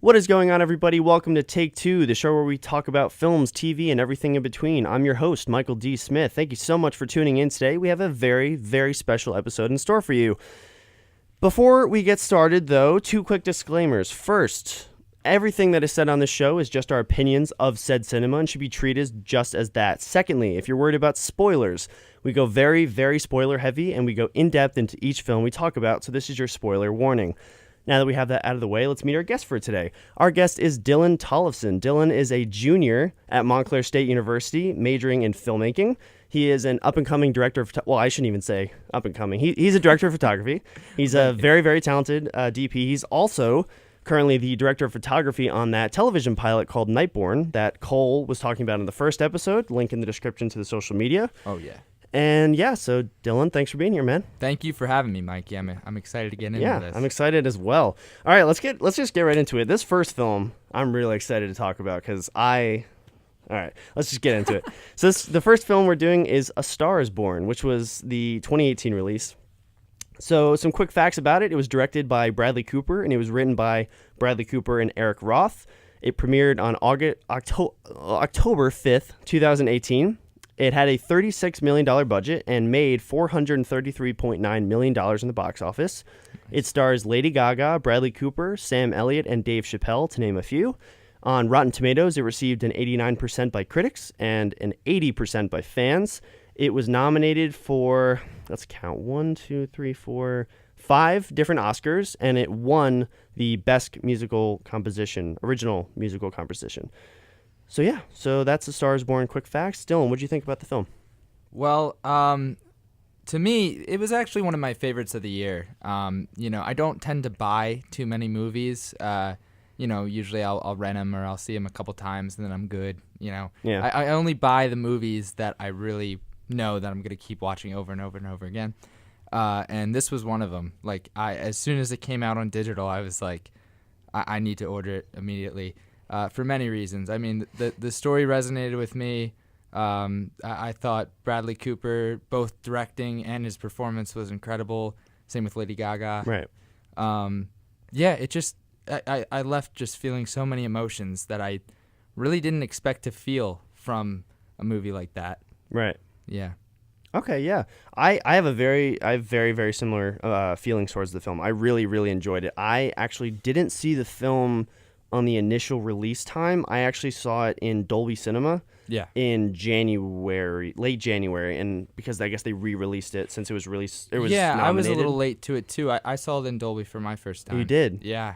What is going on, everybody? Welcome to Take Two, the show where we talk about films, TV, and everything in between. I'm your host, Michael D. Smith. Thank you so much for tuning in today. We have a very, very special episode in store for you. Before we get started, though, two quick disclaimers. First, everything that is said on this show is just our opinions of said cinema and should be treated just as that. Secondly, if you're worried about spoilers, we go very, very spoiler heavy and we go in depth into each film we talk about, so this is your spoiler warning. Now that we have that out of the way, let's meet our guest for today. Our guest is Dylan Tollefson. Dylan is a junior at Montclair State University, majoring in filmmaking. He is an up-and-coming director of... Well, I shouldn't even say up-and-coming. He's a director of photography. He's a very, very talented DP. He's also currently the director of photography on that television pilot called Nightborn that Cole was talking about in the first episode. Link in the description to the social media. Oh, yeah. And yeah, so Dylan, thanks for being here, man. Thank you for having me, Mike. Yeah, I'm excited to get into this. Yeah, I'm excited as well. All right, let's just get right into it. This first film, I'm really excited to talk about because all right, let's just get into it. So the first film we're doing is A Star Is Born, which was the 2018 release. So some quick facts about it. It was directed by Bradley Cooper, and it was written by Bradley Cooper and Eric Roth. It premiered on October 5th, 2018. It had a $36 million budget and made $433.9 million in the box office. It stars Lady Gaga, Bradley Cooper, Sam Elliott, and Dave Chappelle, to name a few. On Rotten Tomatoes, it received an 89% by critics and an 80% by fans. It was nominated for, let's count, 5 different Oscars, and it won the Best Original Musical Composition. So yeah, that's A Star Is Born quick facts. Dylan, what did you think about the film? Well, to me, it was actually one of my favorites of the year. I don't tend to buy too many movies. Usually I'll rent them or I'll see them a couple times and then I'm good. Yeah. I only buy the movies that I really know that I'm going to keep watching over and over and over again. And this was one of them. Like, as soon as it came out on digital, I was like, I need to order it immediately. For many reasons. I mean, the story resonated with me. I thought Bradley Cooper, both directing and his performance, was incredible. Same with Lady Gaga. Right. It just, I left just feeling so many emotions that I really didn't expect to feel from a movie like that. Right. Yeah. Okay, yeah. I have very, very similar feelings towards the film. I really, really enjoyed it. I actually didn't see the film on the initial release time. I actually saw it in Dolby Cinema in late January, and because I guess they re-released it since it was released. It was nominated. I was a little late to it too. I saw it in Dolby for my first time. You did? Yeah.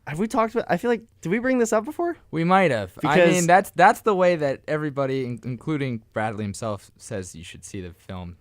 Have we talked about? I feel like, did we bring this up before? We might have. Because I mean, that's the way that everybody, including Bradley himself, says you should see the film.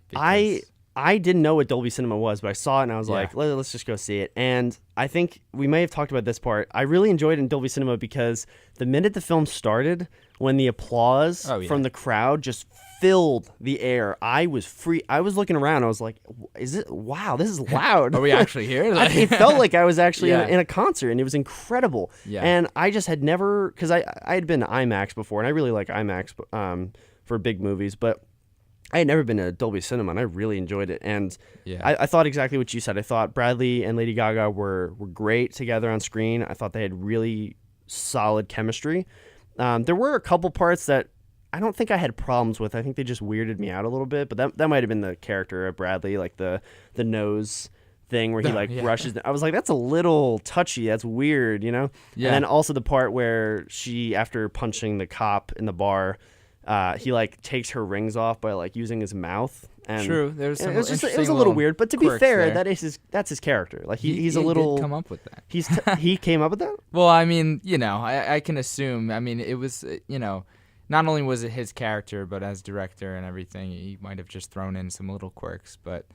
I didn't know what Dolby Cinema was, but I saw it and I was like, let's just go see it. And I think we may have talked about this part. I really enjoyed it in Dolby Cinema because the minute the film started, when the applause from the crowd just filled the air, I was looking around. I was like, this is loud. Are we actually here? It felt like I was actually in a concert, and it was incredible. Yeah. And I just had never, because I had been to IMAX before, and I really like IMAX for big movies, but I had never been to Dolby Cinema, and I really enjoyed it. And I thought exactly what you said. I thought Bradley and Lady Gaga were great together on screen. I thought they had really solid chemistry. There were a couple parts that I don't think I had problems with. I think they just weirded me out a little bit, but that might have been the character of Bradley, like the nose thing where he rushes. I was like, that's a little touchy. That's weird, you know? Yeah. And then also the part where she, after punching the cop in the bar, he takes her rings off by using his mouth. And true, there's some. It was a little weird, but to be fair, that's his character. Like he's a little. Did come up with that. He came up with that. Well, I mean, I can assume. I mean, it was not only was it his character, but as director and everything, he might have just thrown in some little quirks. But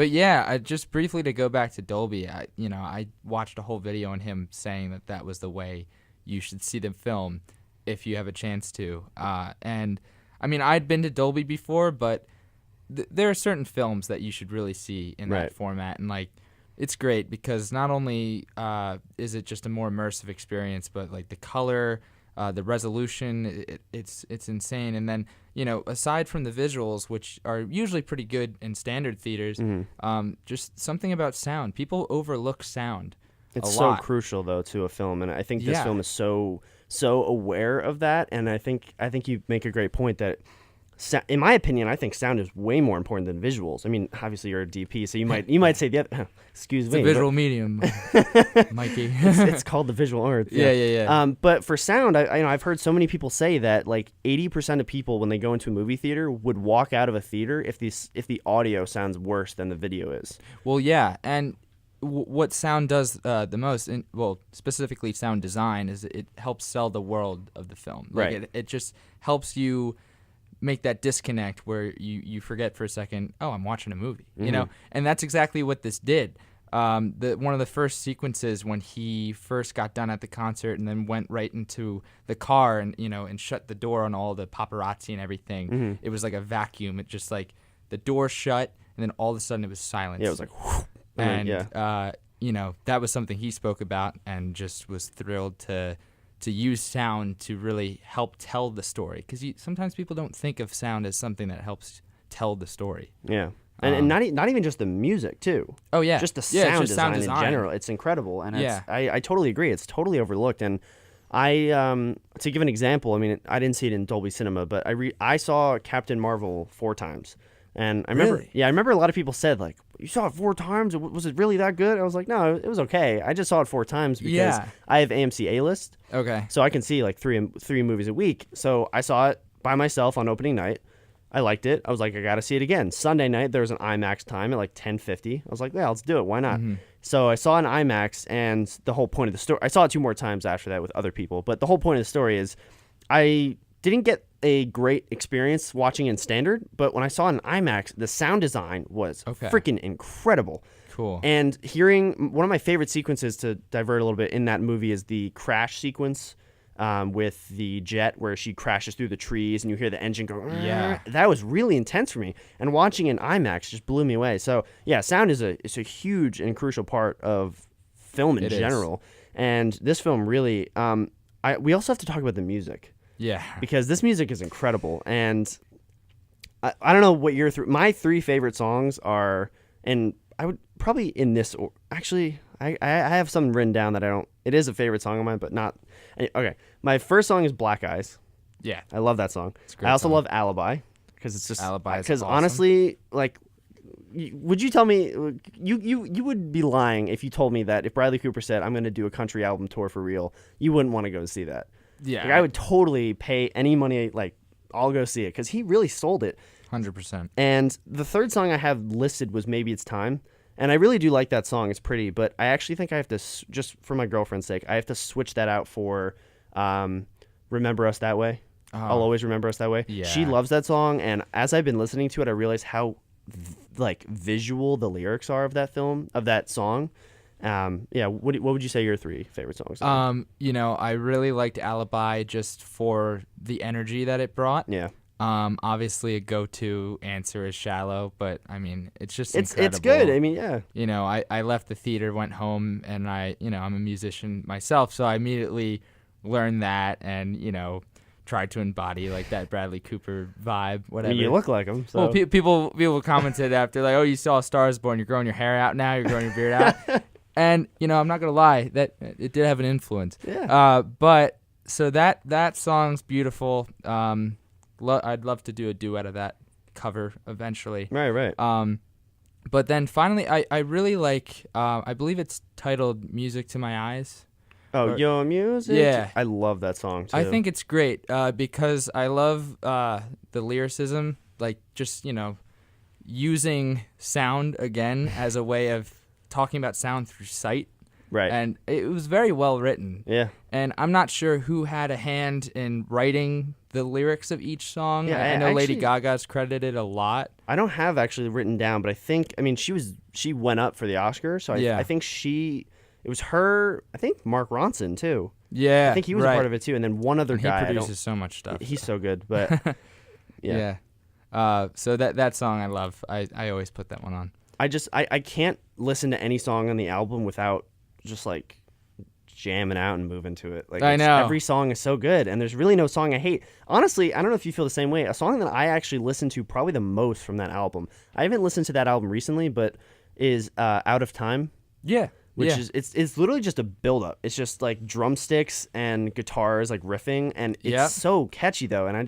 yeah, just briefly to go back to Dolby, I watched a whole video on him saying that was the way you should see the film if you have a chance to. And I mean, I'd been to Dolby before, but there are certain films that you should really see in that format. And it's great because not only is it just a more immersive experience, but the color, the resolution, it's insane. And then, aside from the visuals, which are usually pretty good in standard theaters, just something about sound. People overlook sound. It's a so lot. crucial though to a film, and I think this Yeah. film is so aware of that. And I think you make a great point that, in my opinion, I think sound is way more important than visuals. I mean, obviously you're a DP, so you might say the other. Excuse It's me. a visual medium, Mikey. It's called the visual arts. Yeah. But for sound, I've heard so many people say that like 80% of people when they go into a movie theater would walk out of a theater if the audio sounds worse than the video is. Well, yeah, and what sound does the most, specifically sound design, is it helps sell the world of the film. Like Right. it just helps you make that disconnect where you forget for a second, oh, I'm watching a movie, and that's exactly what this did. One of the first sequences when he first got done at the concert and then went right into the car and shut the door on all the paparazzi and everything. It was like a vacuum. It just like the door shut and then all of a sudden it was silence. Yeah, it was like, whew. And that was something he spoke about and just was thrilled to use sound to really help tell the story, because sometimes people don't think of sound as something that helps tell the story. Yeah. And not even just the music too. Oh yeah, just the sound, just design sound in general. It's incredible, and I totally agree. It's totally overlooked. And to give an example, I mean, I didn't see it in Dolby Cinema, but I saw Captain Marvel 4 times, and I remember a lot of people said like, you saw it 4 times. Was it really that good? I was like, no, it was okay. I just saw it 4 times because I have AMC A-list. Okay. So I can see like three movies a week. So I saw it by myself on opening night. I liked it. I was like, I got to see it again. Sunday night, there was an IMAX time at like 10:50. I was like, yeah, let's do it. Why not? So I saw an IMAX, and the whole point of the story, I saw it 2 more times after that with other people, but the whole point of the story is I didn't get a great experience watching in standard, but when I saw it in IMAX, the sound design was freaking incredible. Cool. And hearing one of my favorite sequences, to divert a little bit, in that movie is the crash sequence with the jet where she crashes through the trees and you hear the engine go. Yeah. That was really intense for me. And watching in IMAX just blew me away. So yeah, sound is a huge and crucial part of film in general. And this film really, we also have to talk about the music. Yeah. Because this music is incredible. And I don't know what my 3 favorite songs are, and I would probably in this, actually, I have something written down that it is a favorite song of mine, but not. Okay, my first song is Black Eyes. Yeah, I love that song. It's a great I also song. love Alibi, because it's just Alibi is because awesome. honestly, like, would you tell me you would be lying if you told me that if Bradley Cooper said, I'm going to do a country album tour for real, you wouldn't want to go see that. Yeah, like, I would totally pay any money. Like, I'll go see it because he really sold it. 100%. And the third song I have listed was Maybe It's Time. And I really do like that song. It's pretty, but I actually think I have to, just for my girlfriend's sake, I have to switch that out for Remember Us That Way. I'll Always Remember Us That Way. Yeah. She loves that song, and as I've been listening to it, I realize how visual the lyrics are of that song. What would you say your 3 favorite songs are? I really liked Alibi just for the energy that it brought. Yeah. Obviously a go-to answer is Shallow, but I mean, it's just incredible. It's good. I mean, yeah. I left the theater, went home, and I'm a musician myself, so I immediately learned that and, tried to embody like that Bradley Cooper vibe, whatever. I mean, you look like him. So. Well, people commented after, like, oh, you saw A Star Is Born, you're growing your hair out now, you're growing your beard out. And, I'm not going to lie, that it did have an influence. Yeah. But so that song's beautiful. I'd love to do a duet of that cover eventually. Right. But then finally, I really like, I believe it's titled Music to My Eyes. Oh, Your Music? Yeah. I love that song, too. I think it's great because I love the lyricism, like just, using sound again as a way of talking about sound through sight. Right. And it was very well written. Yeah. And I'm not sure who had a hand in writing the lyrics of each song. Yeah, I know actually, Lady Gaga's credited a lot. I don't have actually written down, but I think, she went up for the Oscar, so I think it was her, I think Mark Ronson too. Yeah. I think he was a part of it too, and then one other guy. He produces so much stuff. He's so good, but yeah. So that song I love. I always put that one on. I can't listen to any song on the album without just like jamming out and moving to it. Like, I know. Every song is so good, and there's really no song I hate. Honestly, I don't know if you feel the same way. A song that I actually listen to probably the most from that album, I haven't listened to that album recently, but is Out of Time. Yeah. which Yeah. is it's literally just a build up. It's just like drumsticks and guitars like riffing, and it's Yep. so catchy though, and I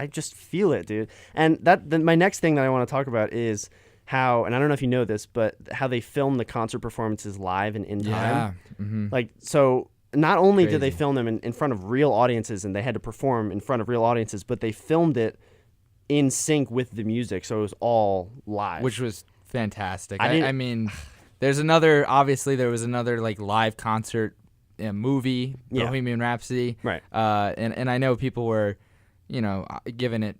just feel it, dude. And then my next thing that I want to talk about is how, and I don't know if you know this, but how they film the concert performances live and in time. Yeah. Mm-hmm. Like, so not only did they Crazy. film them in front of real audiences and they had to perform in front of real audiences, but they filmed it in sync with the music, so it was all live. Which was fantastic. I didn't- I mean, there was another like live concert movie, Yeah. Bohemian Rhapsody. Right. And I know people were, giving it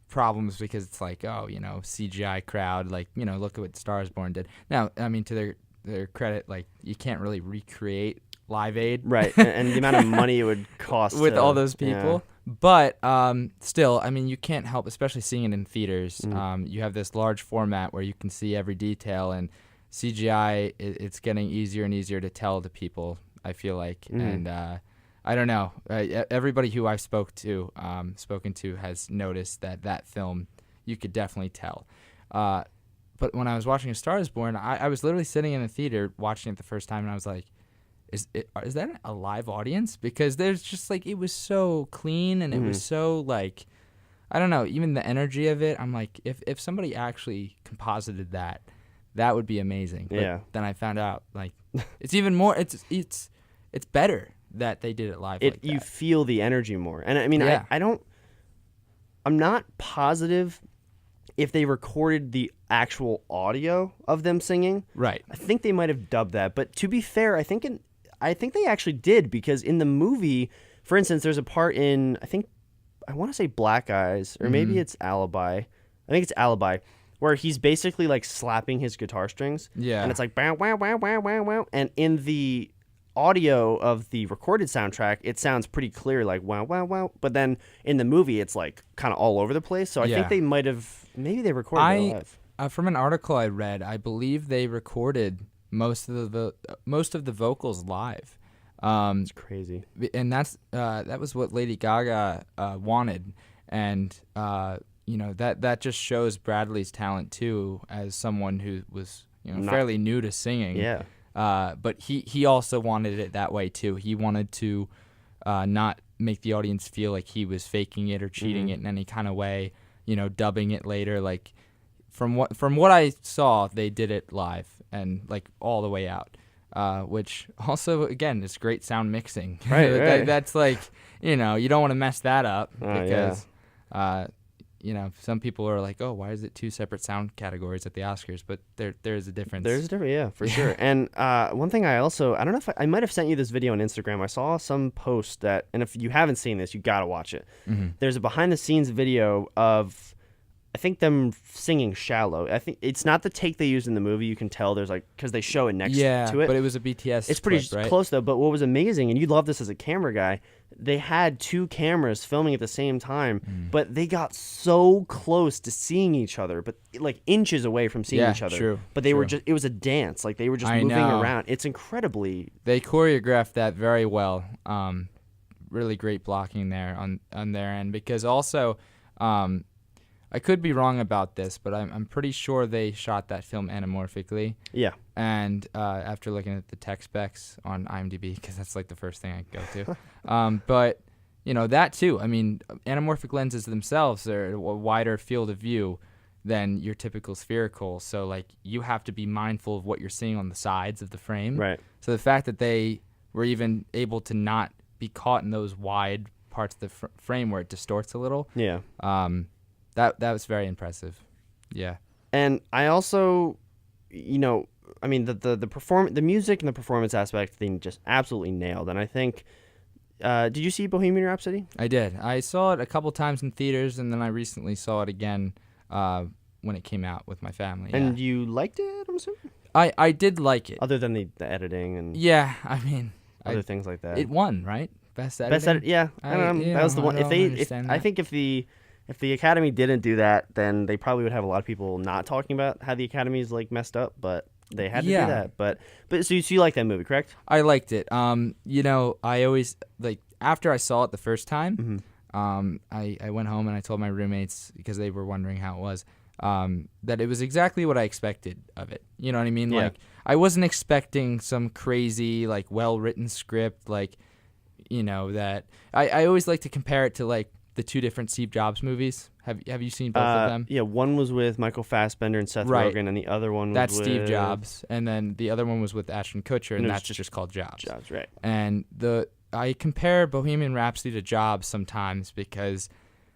problems because it's like, oh, CGI crowd, like, look at what Stars Born did. Now, I mean, to their credit, like, you can't really recreate Live Aid. Right, and the amount of money it would cost with to- all those people. yeah. But still, I mean, you can't help, especially seeing it in theaters. Mm-hmm. You have this large format where you can see every detail, and CGI, it's getting easier and easier to tell to people, I feel like. Mm-hmm. And I don't know. Everybody who I've spoken to has noticed that film, you could definitely tell. But when I was watching A Star Is Born, I was literally sitting in the theater watching it the first time, and I was like, is that a live audience? Because there's just like, it was so clean, and it was so like, I don't know, even the energy of it. I'm like, if somebody actually composited that would be amazing. But Yeah. then I found out like it's even more. It's better that they did it live like that. You feel the energy more, and I mean, Yeah. I'm not positive if they recorded the actual audio of them singing. Right. I think they might have dubbed that, but to be fair, I think they actually did, because in the movie, for instance, there's a part in, I want to say Black Eyes, or maybe it's Alibi. I think it's Alibi, where he's basically like slapping his guitar strings. Yeah. And it's like, wow, wow, wow, wow, wow, wow. And in the audio of the recorded soundtrack, it sounds pretty clear, like wow, wow, wow. But then in the movie, it's like kind of all over the place. So I think they might have, maybe they recorded it live. From an article I read, I believe they recorded most of the vocals live. It's crazy. And that was what Lady Gaga wanted, and that just shows Bradley's talent too, as someone who was fairly new to singing. Yeah. But he also wanted it that way too. He wanted to not make the audience feel like he was faking it or cheating it in any kind of way, dubbing it later. Like from what I saw, they did it live and like all the way out. Which also, again, is great sound mixing. Right. That's like, you don't want to mess that up, because, yeah. Some people are like, oh, why is it two separate sound categories at the Oscars? But there is a difference. There's a difference, yeah, for sure. And one thing I don't know if I might have sent you this video on Instagram. I saw some post that, and if you haven't seen this, you got to watch it. Mm-hmm. There's a behind the scenes video of, I think, them singing Shallow. I think it's not the take they used in the movie. You can tell there's like, because they show it next to it. But it was a BTS It's pretty clip, right? close though. But what was amazing, and you'd love this as a camera guy, they had two cameras filming at the same time, but they got so close to seeing each other, but like inches away from seeing each other. True, but they were just, it was a dance. Like they were just I moving know. around. It's incredibly. They choreographed that very well. Really great blocking there on their end, because also, I could be wrong about this, but I'm pretty sure they shot that film anamorphically. Yeah. And after looking at the tech specs on IMDb, because that's like the first thing I go to. But, that too. I mean, anamorphic lenses themselves are a wider field of view than your typical spherical. So, like, you have to be mindful of what you're seeing on the sides of the frame. Right. So the fact that they were even able to not be caught in those wide parts of the frame where it distorts a little. Yeah. That was very impressive. Yeah. And I also, I mean, the music and the performance aspect thing just absolutely nailed. And I think, did you see Bohemian Rhapsody? I did. I saw it a couple times in theaters, and then I recently saw it again when it came out with my family. And you liked it, I'm assuming? I did like it. Other than the editing and Yeah, I mean, other things like that. it won, right? Best editing. Best edit, yeah. I don't know. That was the one. I think if the Academy didn't do that, then they probably would have a lot of people not talking about how the Academy's like messed up, but they had to do that. But so you like that movie, correct? I liked it. I always like, after I saw it the first time, I went home and I told my roommates, because they were wondering how it was. that it was exactly what I expected of it. You know what I mean? Yeah. Like, I wasn't expecting some crazy, like, well-written script, like, that I always like to compare it to, like, the two different Steve Jobs movies. Have you seen both of them? Yeah, one was with Michael Fassbender and Seth Right. Rogen, and the other one was That's with Steve Jobs, and then the other one was with Ashton Kutcher, and it was that's just called Jobs. Jobs, right? And I compare Bohemian Rhapsody to Jobs sometimes because,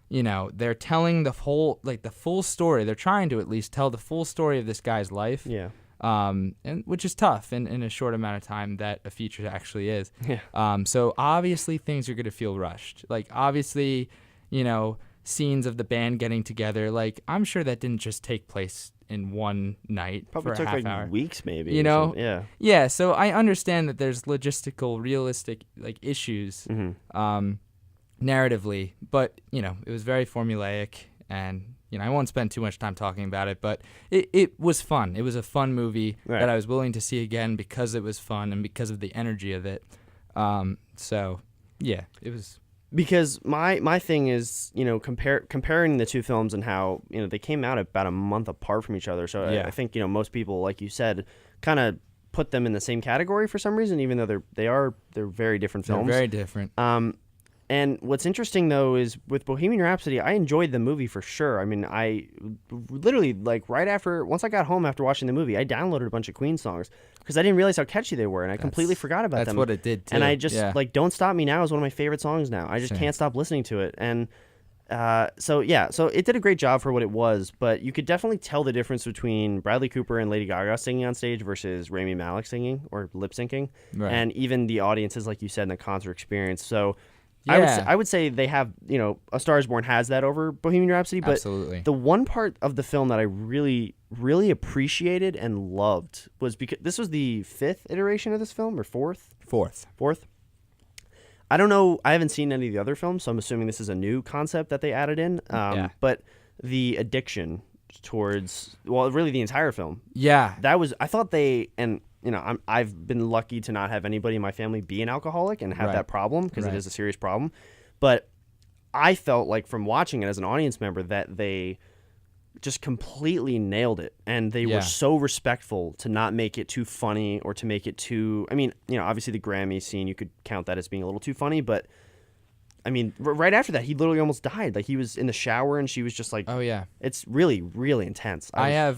they're telling the full story. They're trying to at least tell the full story of this guy's life. Yeah. And which is tough in a short amount of time that a feature actually is. Yeah. So obviously things are going to feel rushed. Like, obviously, scenes of the band getting together. Like, I'm sure that didn't just take place in one night. Probably for took a half like hour. weeks, maybe. Yeah. Yeah. So I understand that there's logistical, realistic issues, narratively, but it was very formulaic, and I won't spend too much time talking about it, but it was fun. It was a fun movie that I was willing to see again because it was fun and because of the energy of it. So yeah, it was. Because my thing is, comparing the two films and how, they came out about a month apart from each other. So Yeah. I think, most people, like you said, kind of put them in the same category for some reason, even though they're very different films. They're very different. And what's interesting, though, is with Bohemian Rhapsody, I enjoyed the movie for sure. I mean, I literally, once I got home after watching the movie, I downloaded a bunch of Queen songs because I didn't realize how catchy they were, and I completely forgot about them. That's what it did, too. And I just, yeah. Don't Stop Me Now is one of my favorite songs now. I just can't stop listening to it. And so it did a great job for what it was, but you could definitely tell the difference between Bradley Cooper and Lady Gaga singing on stage versus Rami Malek singing or lip syncing, Right. and even the audiences, like you said, in the concert experience. So Yeah. I would say they have, A Star Is Born has that over Bohemian Rhapsody, but Absolutely. the one part of the film that I really, really appreciated and loved was because this was the fifth iteration of this film, or fourth? Fourth. I don't know. I haven't seen any of the other films, so I'm assuming this is a new concept that they added in. But the addiction towards, really the entire film. Yeah. I thought I've been lucky to not have anybody in my family be an alcoholic and have that problem because it is a serious problem. But I felt like from watching it as an audience member that they just completely nailed it. And they were so respectful to not make it too funny or to make it too, obviously the Grammy scene, you could count that as being a little too funny, but I mean, right after that, he literally almost died. Like, he was in the shower and she was just like, oh yeah, it's really, really intense. I have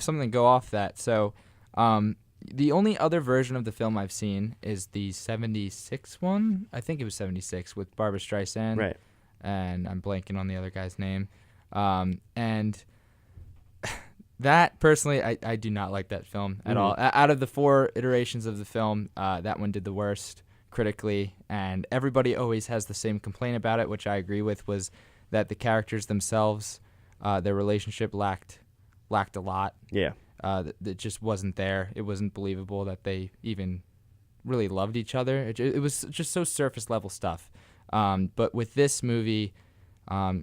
something to go off that. So, the only other version of the film I've seen is the 76 one. I think it was 76 with Barbra Streisand. Right. And I'm blanking on the other guy's name. And that, personally, I do not like that film at all. Out of the 4 iterations of the film, that one did the worst critically. And everybody always has the same complaint about it, which I agree with, was that the characters themselves, their relationship lacked a lot. Yeah. That just wasn't there. It wasn't believable that they even really loved each other. It was just so surface level stuff. But with this movie,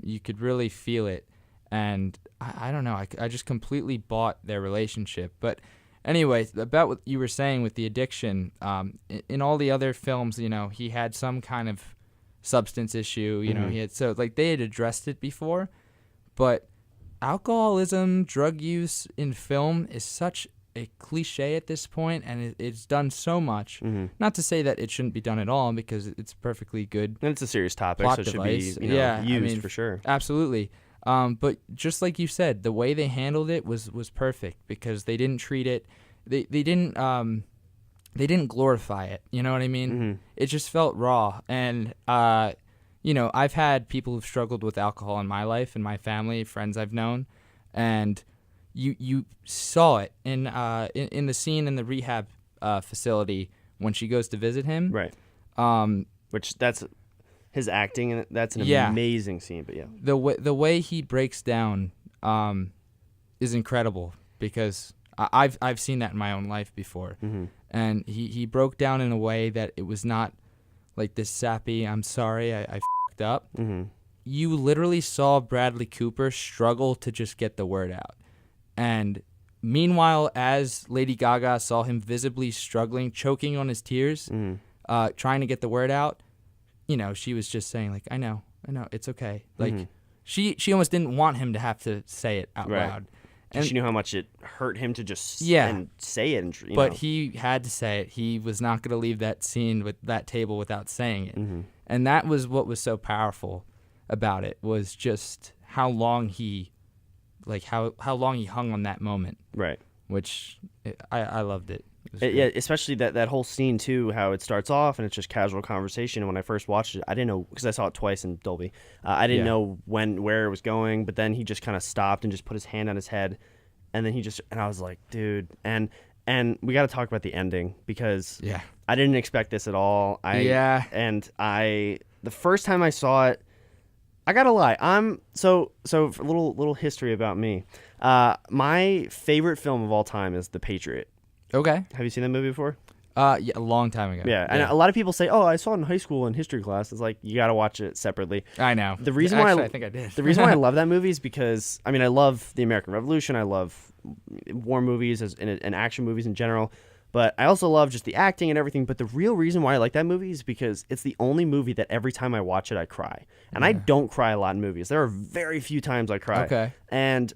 you could really feel it. And I don't know, I just completely bought their relationship. But anyway, about what you were saying with the addiction, in all the other films, he had some kind of substance issue. They had addressed it before, but alcoholism, drug use in film is such a cliche at this point, and it's done so much. Not to say that it shouldn't be done at all, because it's perfectly good. And it's a serious topic, plot so it device. should be used for sure. Absolutely. But just like you said, the way they handled it was perfect, because they didn't treat it. They didn't glorify it. You know what I mean? It just felt raw. And I've had people who've struggled with alcohol in my life, in my family, friends I've known, and you saw it in the scene in the rehab facility when she goes to visit him. Right. Which that's his acting, and that's an amazing scene. But yeah, the way he breaks down is incredible, because I've seen that in my own life before, and he broke down in a way that it was not like this sappy, I'm sorry, I f***ed up. You literally saw Bradley Cooper struggle to just get the word out. And meanwhile, as Lady Gaga saw him visibly struggling, choking on his tears, trying to get the word out, she was just saying, like, I know, it's okay. Like, she almost didn't want him to have to say it out loud. And she knew how much it hurt him to just and say it. And, but he had to say it. He was not going to leave that scene with that table without saying it. Mm-hmm. And that was what was so powerful about it, was just how long he hung on that moment. Right. Which I loved it. Yeah, especially that whole scene too, how it starts off and it's just casual conversation. And when I first watched it, I didn't know, because I saw it twice in Dolby. I didn't know where it was going, but then he just kind of stopped and just put his hand on his head, and then and I was like, dude, and we got to talk about the ending, because I didn't expect this at all. The first time I saw it, I gotta lie, so a little history about me. My favorite film of all time is The Patriot. Okay. Have you seen that movie before? Yeah, a long time ago. Yeah, and a lot of people say, "Oh, I saw it in high school in history class." It's like, you got to watch it separately. I know. The reason I think I did. The reason why I love that movie is because, I mean, I love the American Revolution. I love war movies and action movies in general, but I also love just the acting and everything. But the real reason why I like that movie is because it's the only movie that every time I watch it, I cry. And I don't cry a lot in movies. There are very few times I cry. Okay. And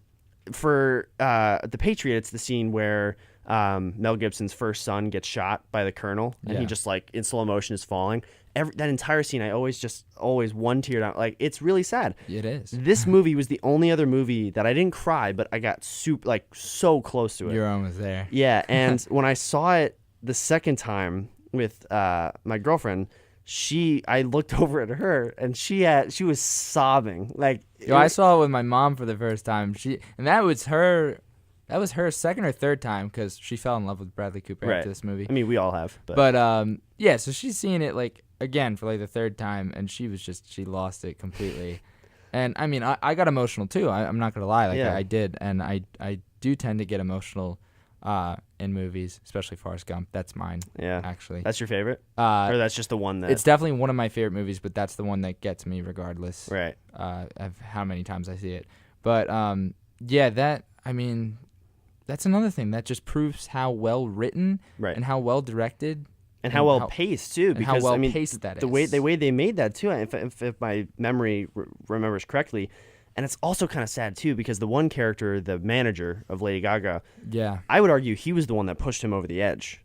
for The Patriot, it's the scene where Mel Gibson's first son gets shot by the colonel, and he just, like, in slow motion is falling. That entire scene, I always one tear down. Like, it's really sad. It is. This movie was the only other movie that I didn't cry, but I got so close to it. You're almost there. Yeah, and when I saw it the second time with my girlfriend, I looked over at her, and she was sobbing. Like, I saw it with my mom for the first time. That was her second or third time, because she fell in love with Bradley Cooper after this movie. I mean, we all have. But so she's seeing it, like, again for, like, the third time, and she lost it completely. And I mean, I got emotional too. I'm not gonna lie, I did, and I do tend to get emotional in movies, especially Forrest Gump. That's mine. Yeah, actually. That's your favorite? Or that's just the one that... It's definitely one of my favorite movies, but that's the one that gets me regardless. Right. Of how many times I see it. But that's another thing that just proves how well written and how well directed and how well paced too. Because how well paced that is. The way they made that too. If my memory remembers correctly, and it's also kind of sad too, because the one character, the manager of Lady Gaga, I would argue he was the one that pushed him over the edge.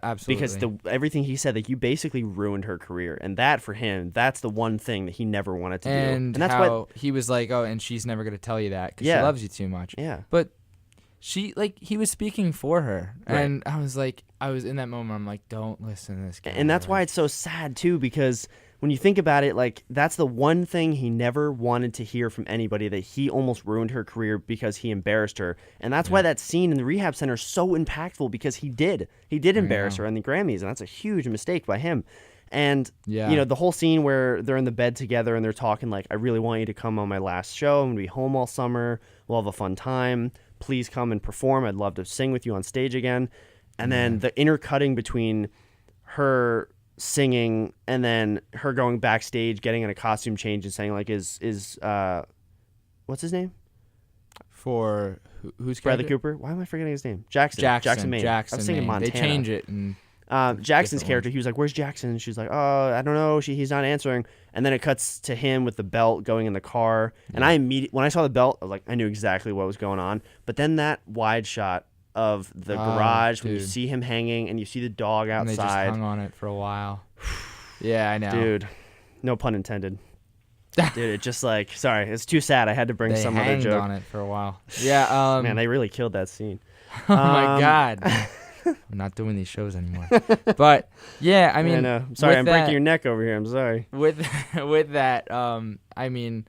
Absolutely. Because everything he said, that you basically ruined her career, and that for him, that's the one thing that he never wanted to do. And that's how he was like, "Oh, and she's never going to tell you that because she loves you too much." Yeah, but he was speaking for her, and I was in that moment, I'm like, don't listen to this guy. And that's why it's so sad too, because when you think about it, like, that's the one thing he never wanted to hear from anybody, that he almost ruined her career because he embarrassed her. And that's why that scene in the rehab center is so impactful, because he did embarrass her on the Grammys, and that's a huge mistake by him. And the whole scene where they're in the bed together and they're talking like, "I really want you to come on my last show. I'm gonna be home all summer. We'll have a fun time. Please come and perform. I'd love to sing with you on stage again." And then the intercutting between her singing and then her going backstage, getting in a costume change, and saying like, "Is what's his name?" For who's Bradley Cooper? Why am I forgetting his name? Jackson Maine. I was thinking Montana. They change it. And Jackson's character, he was like, "Where's Jackson?" And she's like, "Oh, I don't know. He's not answering." And then it cuts to him with the belt going in the car. And when I saw the belt, I was like, I knew exactly what was going on. But then that wide shot of the garage, when you see him hanging and you see the dog outside. And they just hung on it for a while. Yeah, I know. Dude, no pun intended. Dude, it just like, sorry, it's too sad. I had to bring some other joke. They hanged on it for a while. Yeah. Man, they really killed that scene. Oh my God. I'm not doing these shows anymore. But yeah, I mean, I'm sorry, I'm breaking your neck over here. I'm sorry. With that, I mean,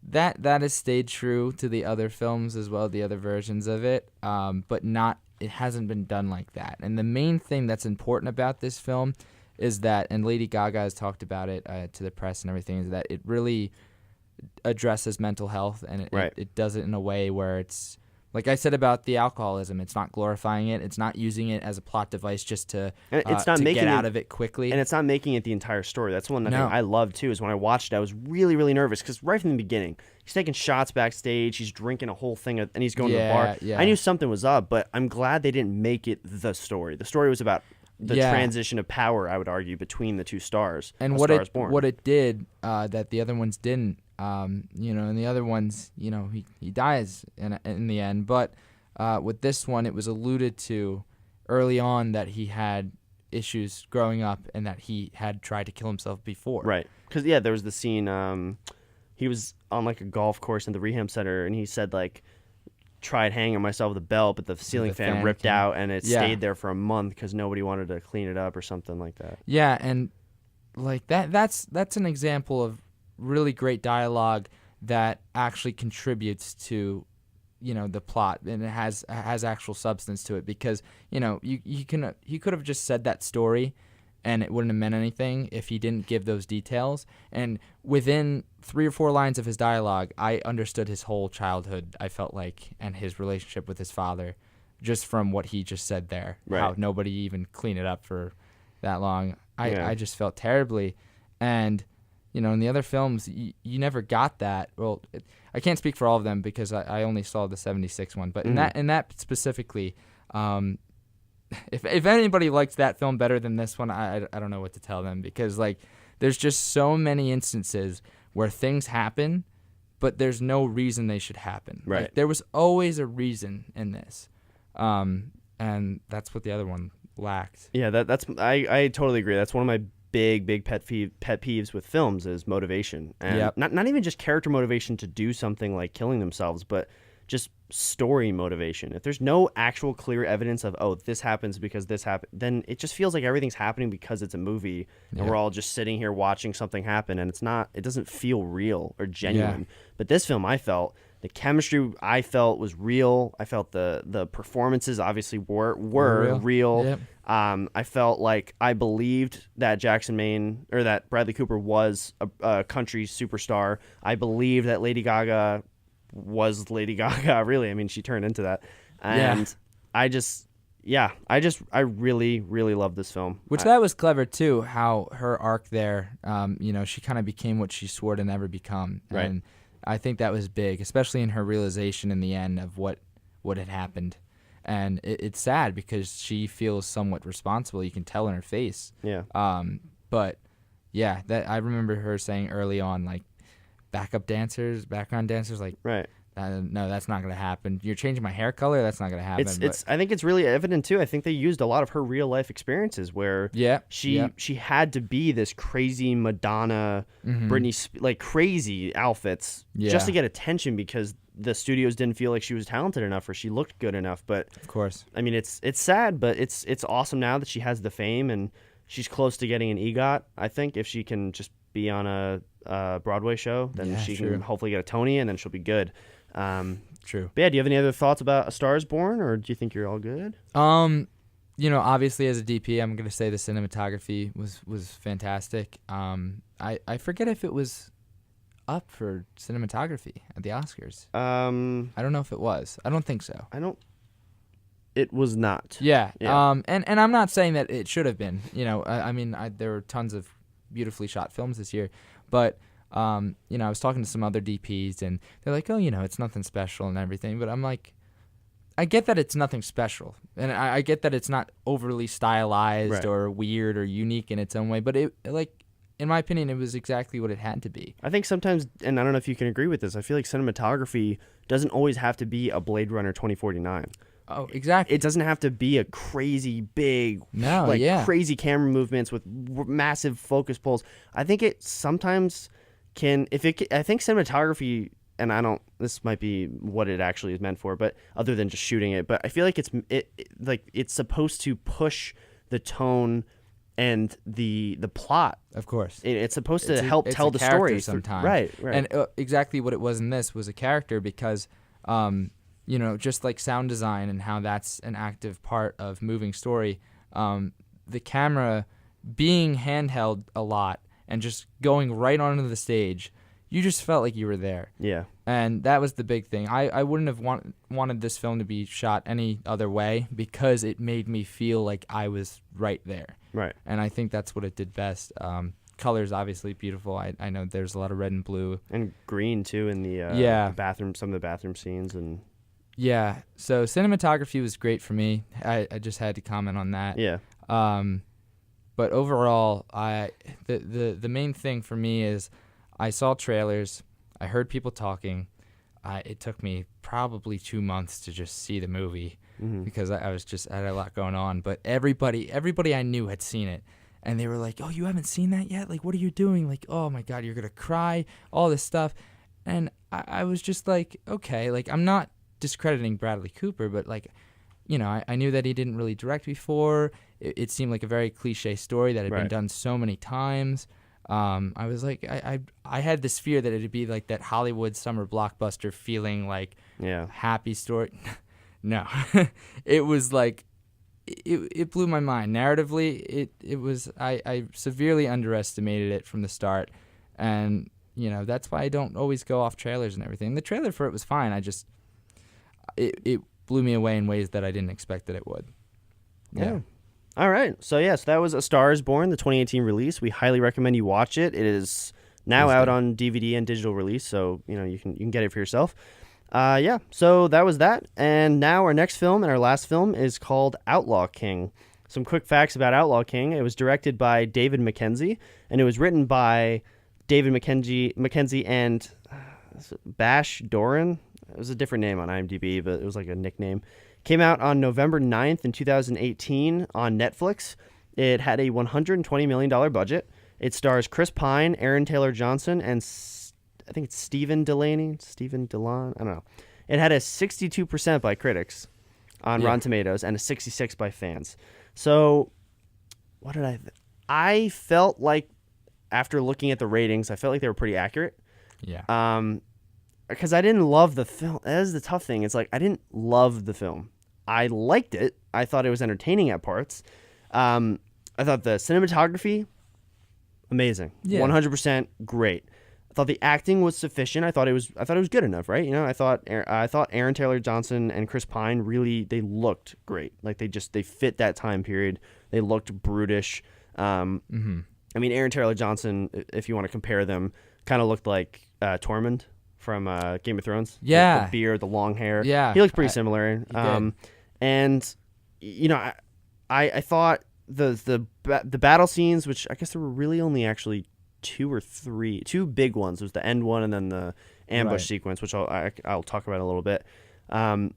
that has stayed true to the other films as well, the other versions of it. But it hasn't been done like that. And the main thing that's important about this film is that, and Lady Gaga has talked about it to the press and everything, is that it really addresses mental health, and it does it in a way where it's, like I said about the alcoholism, it's not glorifying it. It's not using it as a plot device just to get out of it quickly. And it's not making it the entire story. That's one thing I love, too, is when I watched it, I was really, really nervous, because right from the beginning, he's taking shots backstage, he's drinking a whole thing, and he's going to the bar. Yeah. I knew something was up, but I'm glad they didn't make it the story. The story was about the transition of power, I would argue, between the two stars. And what it did that the other ones didn't, And the other ones, he dies in the end. But with this one, it was alluded to early on that he had issues growing up and that he had tried to kill himself before. Right. Because, yeah, there was the scene, he was on, like, a golf course in the rehab center, and he said, like, tried hanging myself with a belt, but the ceiling fan ripped out, and it stayed there for a month because nobody wanted to clean it up or something like that. Yeah, and, like, that's an example of really great dialogue that actually contributes to the plot, and it has actual substance to it, because he could have just said that story and it wouldn't have meant anything if he didn't give those details. And within 3 or 4 lines of his dialogue, I understood his whole childhood, I felt like, and his relationship with his father, just from what he just said there. Right. How nobody even cleaned it up for that long. I just felt terribly. And in the other films, you never got that. Well, I can't speak for all of them because I only saw the 76 one. But in that specifically, if anybody likes that film better than this one, I don't know what to tell them, because like there's just so many instances where things happen, but there's no reason they should happen. Right. Like, there was always a reason in this, and that's what the other one lacked. Yeah, that's I totally agree. That's one of my big pet peeves with films is motivation, and not even just character motivation to do something like killing themselves, but just story motivation. If there's no actual clear evidence of, oh, this happens because this happened, then it just feels like everything's happening because it's a movie, and we're all just sitting here watching something happen, and it doesn't feel real or genuine. But this film, I felt the chemistry was real. I felt the performances obviously were real. Yep. I felt like I believed that Jackson Maine, or that Bradley Cooper, was a country superstar. I believed that Lady Gaga was Lady Gaga. Really, I mean, she turned into that. And I really love this film. Which that was clever too, how her arc there, she kind of became what she swore to never become. Right. And I think that was big, especially in her realization in the end of what had happened. And it's sad because she feels somewhat responsible. You can tell in her face. Yeah. But yeah, that I remember her saying early on, like, background dancers, like, right. No, that's not going to happen. You're changing my hair color. That's not going to happen. I think it's really evident too. I think they used a lot of her real life experiences where she had to be this crazy Madonna, Britney, like crazy outfits just to get attention, because the studios didn't feel like she was talented enough or she looked good enough. But of course, I mean, it's sad, but it's awesome now that she has the fame and she's close to getting an EGOT. I think if she can just be on a Broadway show, then she can hopefully get a Tony, and then she'll be good. True. But yeah, do you have any other thoughts about A Star Is Born, or do you think you're all good? Obviously as a DP, I'm gonna say the cinematography was fantastic. I forget if it was up for cinematography at the Oscars. I don't know if it was. I don't think so. It was not. Yeah. And I'm not saying that it should have been. There were tons of beautifully shot films this year, but I was talking to some other DPs, and they're like, oh, it's nothing special and everything, but I'm like, I get that it's nothing special, and I get that it's not overly stylized or weird or unique in its own way, but it, like, in my opinion, it was exactly what it had to be. I think sometimes, and I don't know if you can agree with this, I feel like cinematography doesn't always have to be a Blade Runner 2049. Oh, exactly. It doesn't have to be a crazy big, crazy camera movements with massive focus pulls. I think it sometimes can, I think cinematography, and this might be what it actually is meant for, but other than just shooting it, but I feel like it's supposed to push the tone and the plot. Of course. It's supposed to help tell the story sometimes. Right. And exactly what it was in this was a character, because just like sound design and how that's an active part of moving story, the camera being handheld a lot and just going right onto the stage, you just felt like you were there. Yeah. And that was the big thing. I wouldn't have wanted this film to be shot any other way, because it made me feel like I was right there. Right. And I think that's what it did best. Colors obviously beautiful. I know there's a lot of red and blue. And green too in the bathroom, some of the bathroom scenes. And yeah, so cinematography was great for me. I just had to comment on that. Yeah. But overall, the main thing for me is I saw trailers. I heard people talking. It took me probably 2 months to just see the movie because I had a lot going on. But everybody I knew had seen it. And they were like, oh, you haven't seen that yet? Like, what are you doing? Like, oh, my God, you're going to cry, all this stuff. And I was just like, okay, like, I'm not discrediting Bradley Cooper, but, like, you know, I knew that he didn't really direct before. It seemed like a very cliche story that had been done so many times. I was like, I had this fear that it'd be like that Hollywood summer blockbuster feeling, like, happy story. No, it was like, it blew my mind. Narratively, it was, I severely underestimated it from the start. And, you know, that's why I don't always go off trailers and everything. The trailer for it was fine. It blew me away in ways that I didn't expect that it would. Yeah. All right. So that was A Star Is Born, the 2018 release. We highly recommend you watch it. It is now out on DVD and digital release, so, you know, you can get it for yourself. So that was that. And now our next film and our last film is called Outlaw King. Some quick facts about Outlaw King. It was directed by David Mackenzie, and it was written by David Mackenzie and Bash Doran. It was a different name on IMDb, but it was like a nickname. Came out on November 9th in 2018 on Netflix. It had a $120 million budget. It stars Chris Pine, Aaron Taylor Johnson, and I think it's Stephen Delon. I don't know. It had a 62% by critics on Rotten Tomatoes and a 66% by fans. So, what did I felt like after looking at the ratings, I felt like they were pretty accurate. Yeah. Because I didn't love the film. That is the tough thing. It's like I didn't love the film. I liked it. I thought it was entertaining at parts. I thought the cinematography, amazing. 100% great. I thought the acting was sufficient. I thought it was good enough, right? You know, I thought Aaron Taylor Johnson and Chris Pine really, they looked great. Like they fit that time period. They looked brutish. I mean, Aaron Taylor Johnson, if you want to compare them, kind of looked like Tormund from Game of Thrones. Yeah. The beard, the long hair. Yeah. He looked pretty similar. And, you know, I thought the battle scenes, which I guess there were really only actually two big ones. It was the end one and then the ambush sequence, which I'll talk about in a little bit. I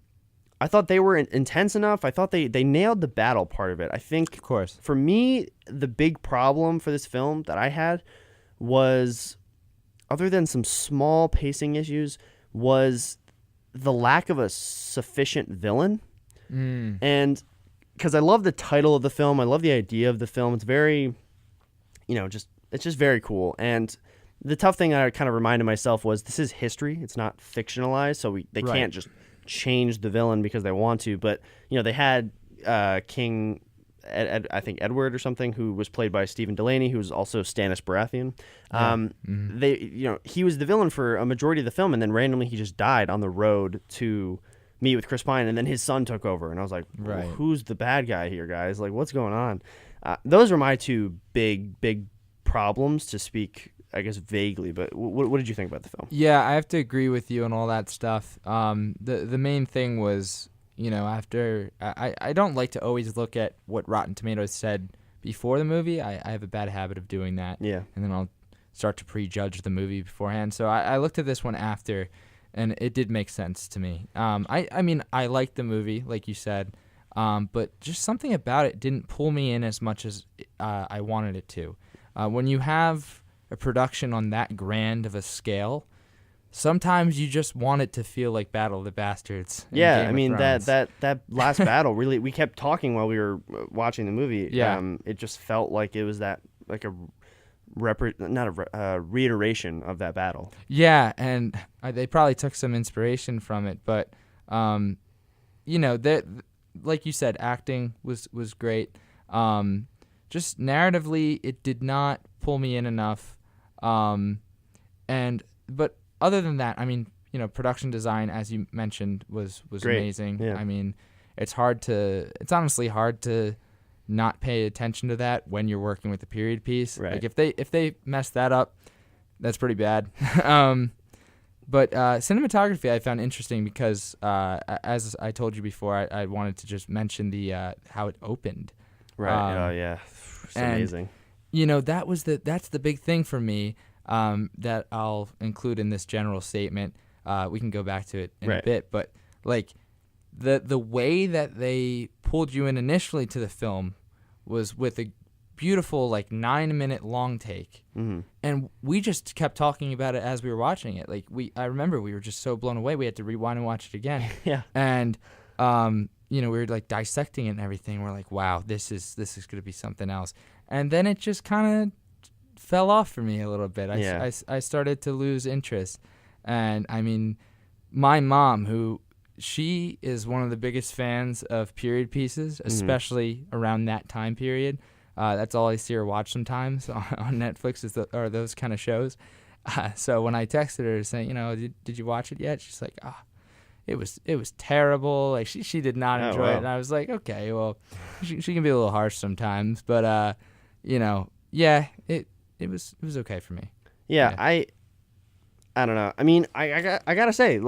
thought they were intense enough. I thought they nailed the battle part of it. I think, of course, for me, the big problem for this film that I had was, other than some small pacing issues, was the lack of a sufficient villain. And because I love the title of the film, I love the idea of the film. It's very, you know, it's just very cool. And the tough thing I kind of reminded myself was this is history. It's not fictionalized, so they can't just change the villain because they want to. But, you know, they had King, I think Edward or something, who was played by Stephen Delaney, who was also Stannis Baratheon. They, you know, he was the villain for a majority of the film, and then randomly he just died on the road to meet with Chris Pine, and then his son took over. And I was like, well, who's the bad guy here, guys? Like, what's going on? Those are my two big problems, to speak, I guess, vaguely. But what did you think about the film? Yeah, I have to agree with you on all that stuff. The main thing was, you know, after I don't like to always look at what Rotten Tomatoes said before the movie. I have a bad habit of doing that. Yeah. And then I'll start to prejudge the movie beforehand. So I looked at this one after, and it did make sense to me. I mean, I liked the movie, like you said, but just something about it didn't pull me in as much as I wanted it to. When you have a production on that grand of a scale, sometimes you just want it to feel like Battle of the Bastards. Yeah, I mean, that last battle, really, we kept talking while we were watching the movie. Yeah. It just felt like it was that, like a reiteration of that battle. Yeah, and they probably took some inspiration from it, but you know, like you said, acting was great. Just narratively, it did not pull me in enough. But other than that, I mean, you know, production design, as you mentioned, was great. Amazing. Yeah. I mean, it's honestly hard to not pay attention to that when you're working with a period piece. Right. Like if they mess that up, that's pretty bad. But cinematography I found interesting because, as I told you before, I wanted to just mention the how it opened. Right. Oh yeah, it's amazing. You know, that's the big thing for me. that I'll include in this general statement. We can go back to it in a Right. bit, but like the way that they pulled you in initially to the film was with a beautiful 9-minute long take, and we just kept talking about it as we were watching it. I remember we were just so blown away we had to rewind and watch it again. Yeah. And we were dissecting it and everything. We're like, wow, this is going to be something else. And then it just kind of fell off for me a little bit. I started to lose interest. And I mean, my mom, who she is one of the biggest fans of period pieces, especially around that time period. That's all I see her watch sometimes on Netflix are those kind of shows. So when I texted her saying, did you watch it yet? She's like, it was terrible. Like she did not enjoy it. And I was like, okay, well, she can be a little harsh sometimes, but it was okay for me. Yeah. I don't know. I mean, I gotta say,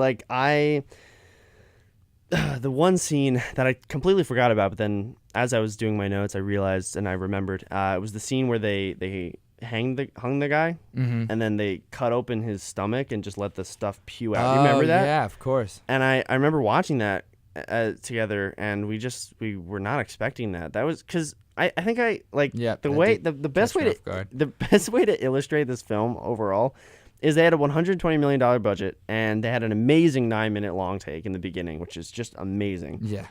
the one scene that I completely forgot about, but then as I was doing my notes, I realized and I remembered. It was the scene where they hung the guy, and then they cut open his stomach and just let the stuff spew out. You remember that? Yeah, of course. And I remember watching that together, and we were not expecting that. That was because I think the best way to illustrate this film overall is they had a $120 million budget, and they had an amazing 9-minute long take in the beginning, which is just amazing. Yeah.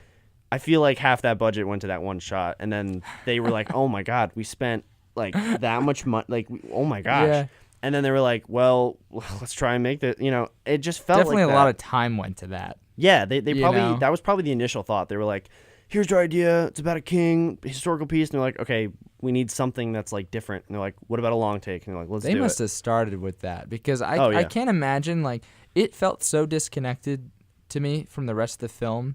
I feel like half that budget went to that one shot, and then they were like, oh my God, we spent that much money, oh my gosh. Yeah. And then they were like, well, let's try and make that, it just felt definitely like a lot of time went to that. Yeah, they probably, that was probably the initial thought. They were like, here's your idea, it's about a king, historical piece, and they're like, okay, we need something that's different. And they're like, what about a long take? And they're like, let's do it. They must have started with that because I can't imagine, it felt so disconnected to me from the rest of the film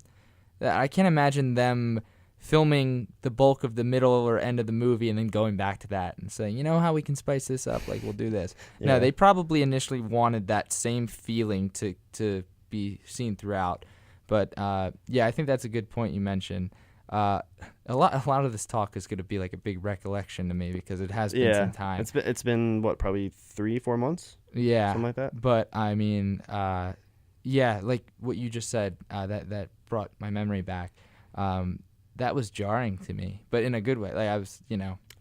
that I can't imagine them filming the bulk of the middle or end of the movie and then going back to that and saying, you know how we can spice this up? We'll do this. Yeah. No, they probably initially wanted that same feeling to be seen throughout. But I think that's a good point you mentioned. A lot of this talk is going to be a big recollection to me because it has been some time. It's been what, probably 3-4 months? Yeah, something like that. But I mean, like what you just said, that brought my memory back. That was jarring to me, but in a good way. I was,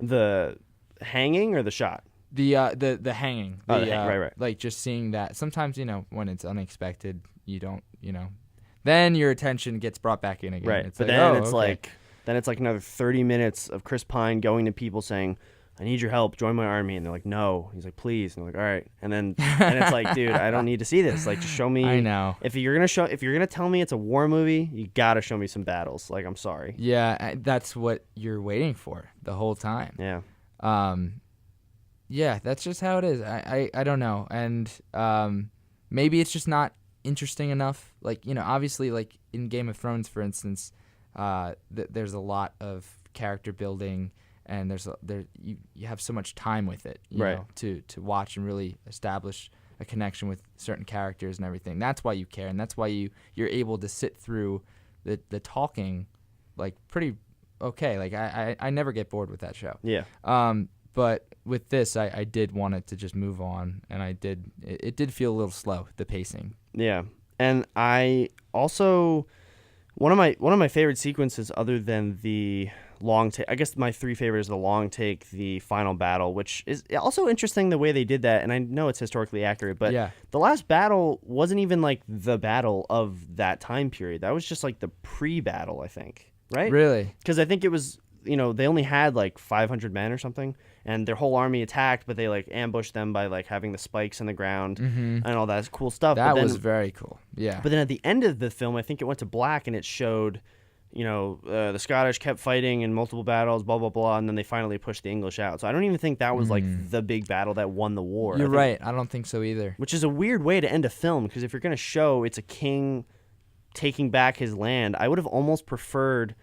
the hanging or the shot. The hanging. Right. Just seeing that. Sometimes when it's unexpected, you don't, then your attention gets brought back in again. Right. It's but then it's another 30 minutes of Chris Pine going to people saying, I need your help, join my army. And they're like, no. He's like, please. And they're like, all right. And it's like, dude, I don't need to see this. Just show me. I know. If you're gonna tell me it's a war movie, you gotta show me some battles. I'm sorry. Yeah, that's what you're waiting for the whole time. Yeah. Yeah, that's just how it is. I don't know. And maybe it's just not interesting enough. Obviously, in Game of Thrones, for instance, there's a lot of character building, and you have so much time with it, you know, to watch and really establish a connection with certain characters and everything. That's why you care, and that's why you're able to sit through the talking pretty okay. I never get bored with that show. Yeah. But with this, I did want it to just move on, and it did feel a little slow, the pacing. Yeah. And I also one of my favorite sequences, other than the long take, I guess my three favorites are the long take, the final battle, which is also interesting the way they did that. And I know it's historically accurate, but the last battle wasn't even the battle of that time period. That was just the pre-battle, I think. Right? Really? Because I think it was, they only had 500 men or something, and their whole army attacked, but they ambushed them by having the spikes in the ground and all that cool stuff. That was very cool. Yeah. But then at the end of the film, I think it went to black and it showed, the Scottish kept fighting in multiple battles, blah, blah, blah, and then they finally pushed the English out. So I don't even think that was the big battle that won the war. You're right. I don't think so either. Which is a weird way to end a film, because if you're going to show it's a king taking back his land, I would have almost preferred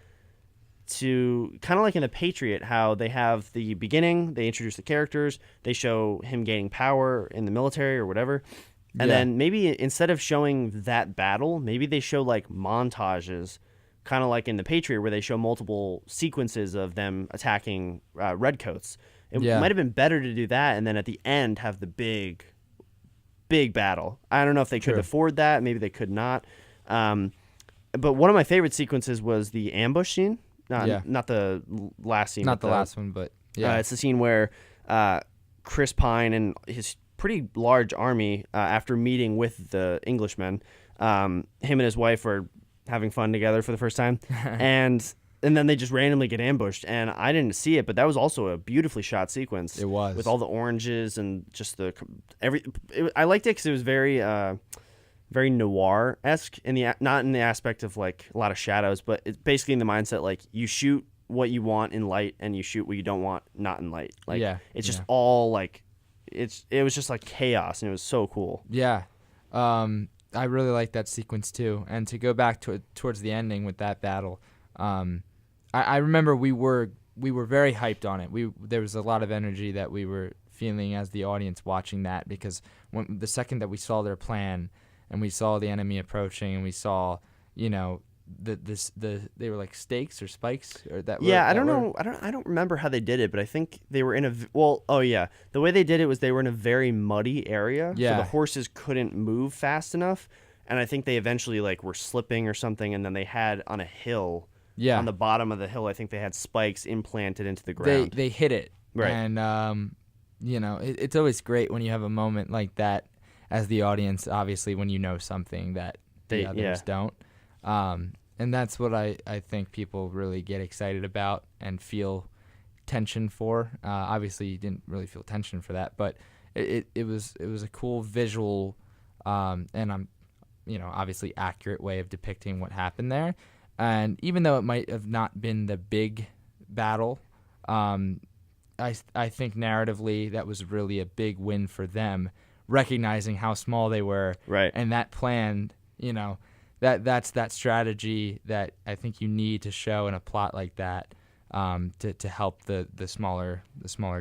to, kind of like in the Patriot, how they have the beginning, they introduce the characters, they show him gaining power in the military or whatever, and then maybe instead of showing that battle, maybe they show montages, kind of like in the Patriot, where they show multiple sequences of them attacking redcoats. It Yeah. might have been better to do that, and then at the end have the big battle. I don't know if they could True. afford that. Maybe they could not. But one of my favorite sequences was the ambush scene. Yeah. Not the last scene. Not but the last one, but yeah. it's the scene where Chris Pine and his pretty large army, after meeting with the Englishmen, him and his wife are having fun together for the first time, and then they just randomly get ambushed. And I didn't see it, but that was also a beautifully shot sequence. It was. With all the oranges and just I liked it because it was very very noir-esque not in the aspect of like a lot of shadows, but it's basically in the mindset like you shoot what you want in light and you shoot what you don't want not in light. Like it's just all like it was just like chaos, and it was so cool. Yeah. I really like that sequence too. And to go back towards the ending with that battle, I remember we were very hyped on it. There was a lot of energy that we were feeling as the audience watching that, because when the second that we saw their plan and we saw the enemy approaching and we saw, they were like stakes or spikes or that. Yeah, I don't know. I don't remember how they did it, but I think they were in the way they did it was they were in a very muddy area, so the horses couldn't move fast enough, and I think they eventually like were slipping or something, and then they had on a hill, on the bottom of the hill, I think they had spikes implanted into the ground. They hit it, right? And it's always great when you have a moment like that as the audience, obviously when you know something that the others don't. And that's what I think people really get excited about and feel tension for. Obviously, you didn't really feel tension for that, but it was a cool visual, and obviously accurate way of depicting what happened there. And even though it might have not been the big battle, I think narratively that was really a big win for them, recognizing how small they were, right? And that plan, that's that strategy that I think you need to show in a plot like that, to help the smaller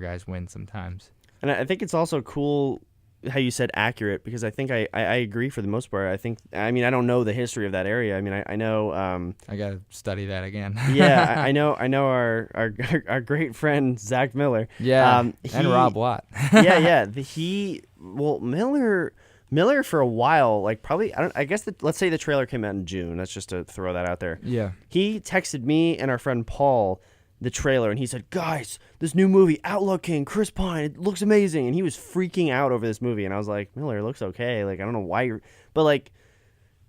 guys win sometimes. And I think it's also cool how you said accurate, because I think I agree for the most part. I don't know the history of that area. I mean, I know. I gotta study that again. Yeah, I know our great friend Zach Miller. Yeah, and Rob Watt. yeah. Miller for a while, like probably let's say the trailer came out in June. That's just to throw that out there. Yeah. He texted me and our friend Paul the trailer, and he said, "Guys, this new movie, Outlaw King, Chris Pine, it looks amazing." And he was freaking out over this movie, and I was like, "Miller, it looks okay. Like, I don't know why you're," but like,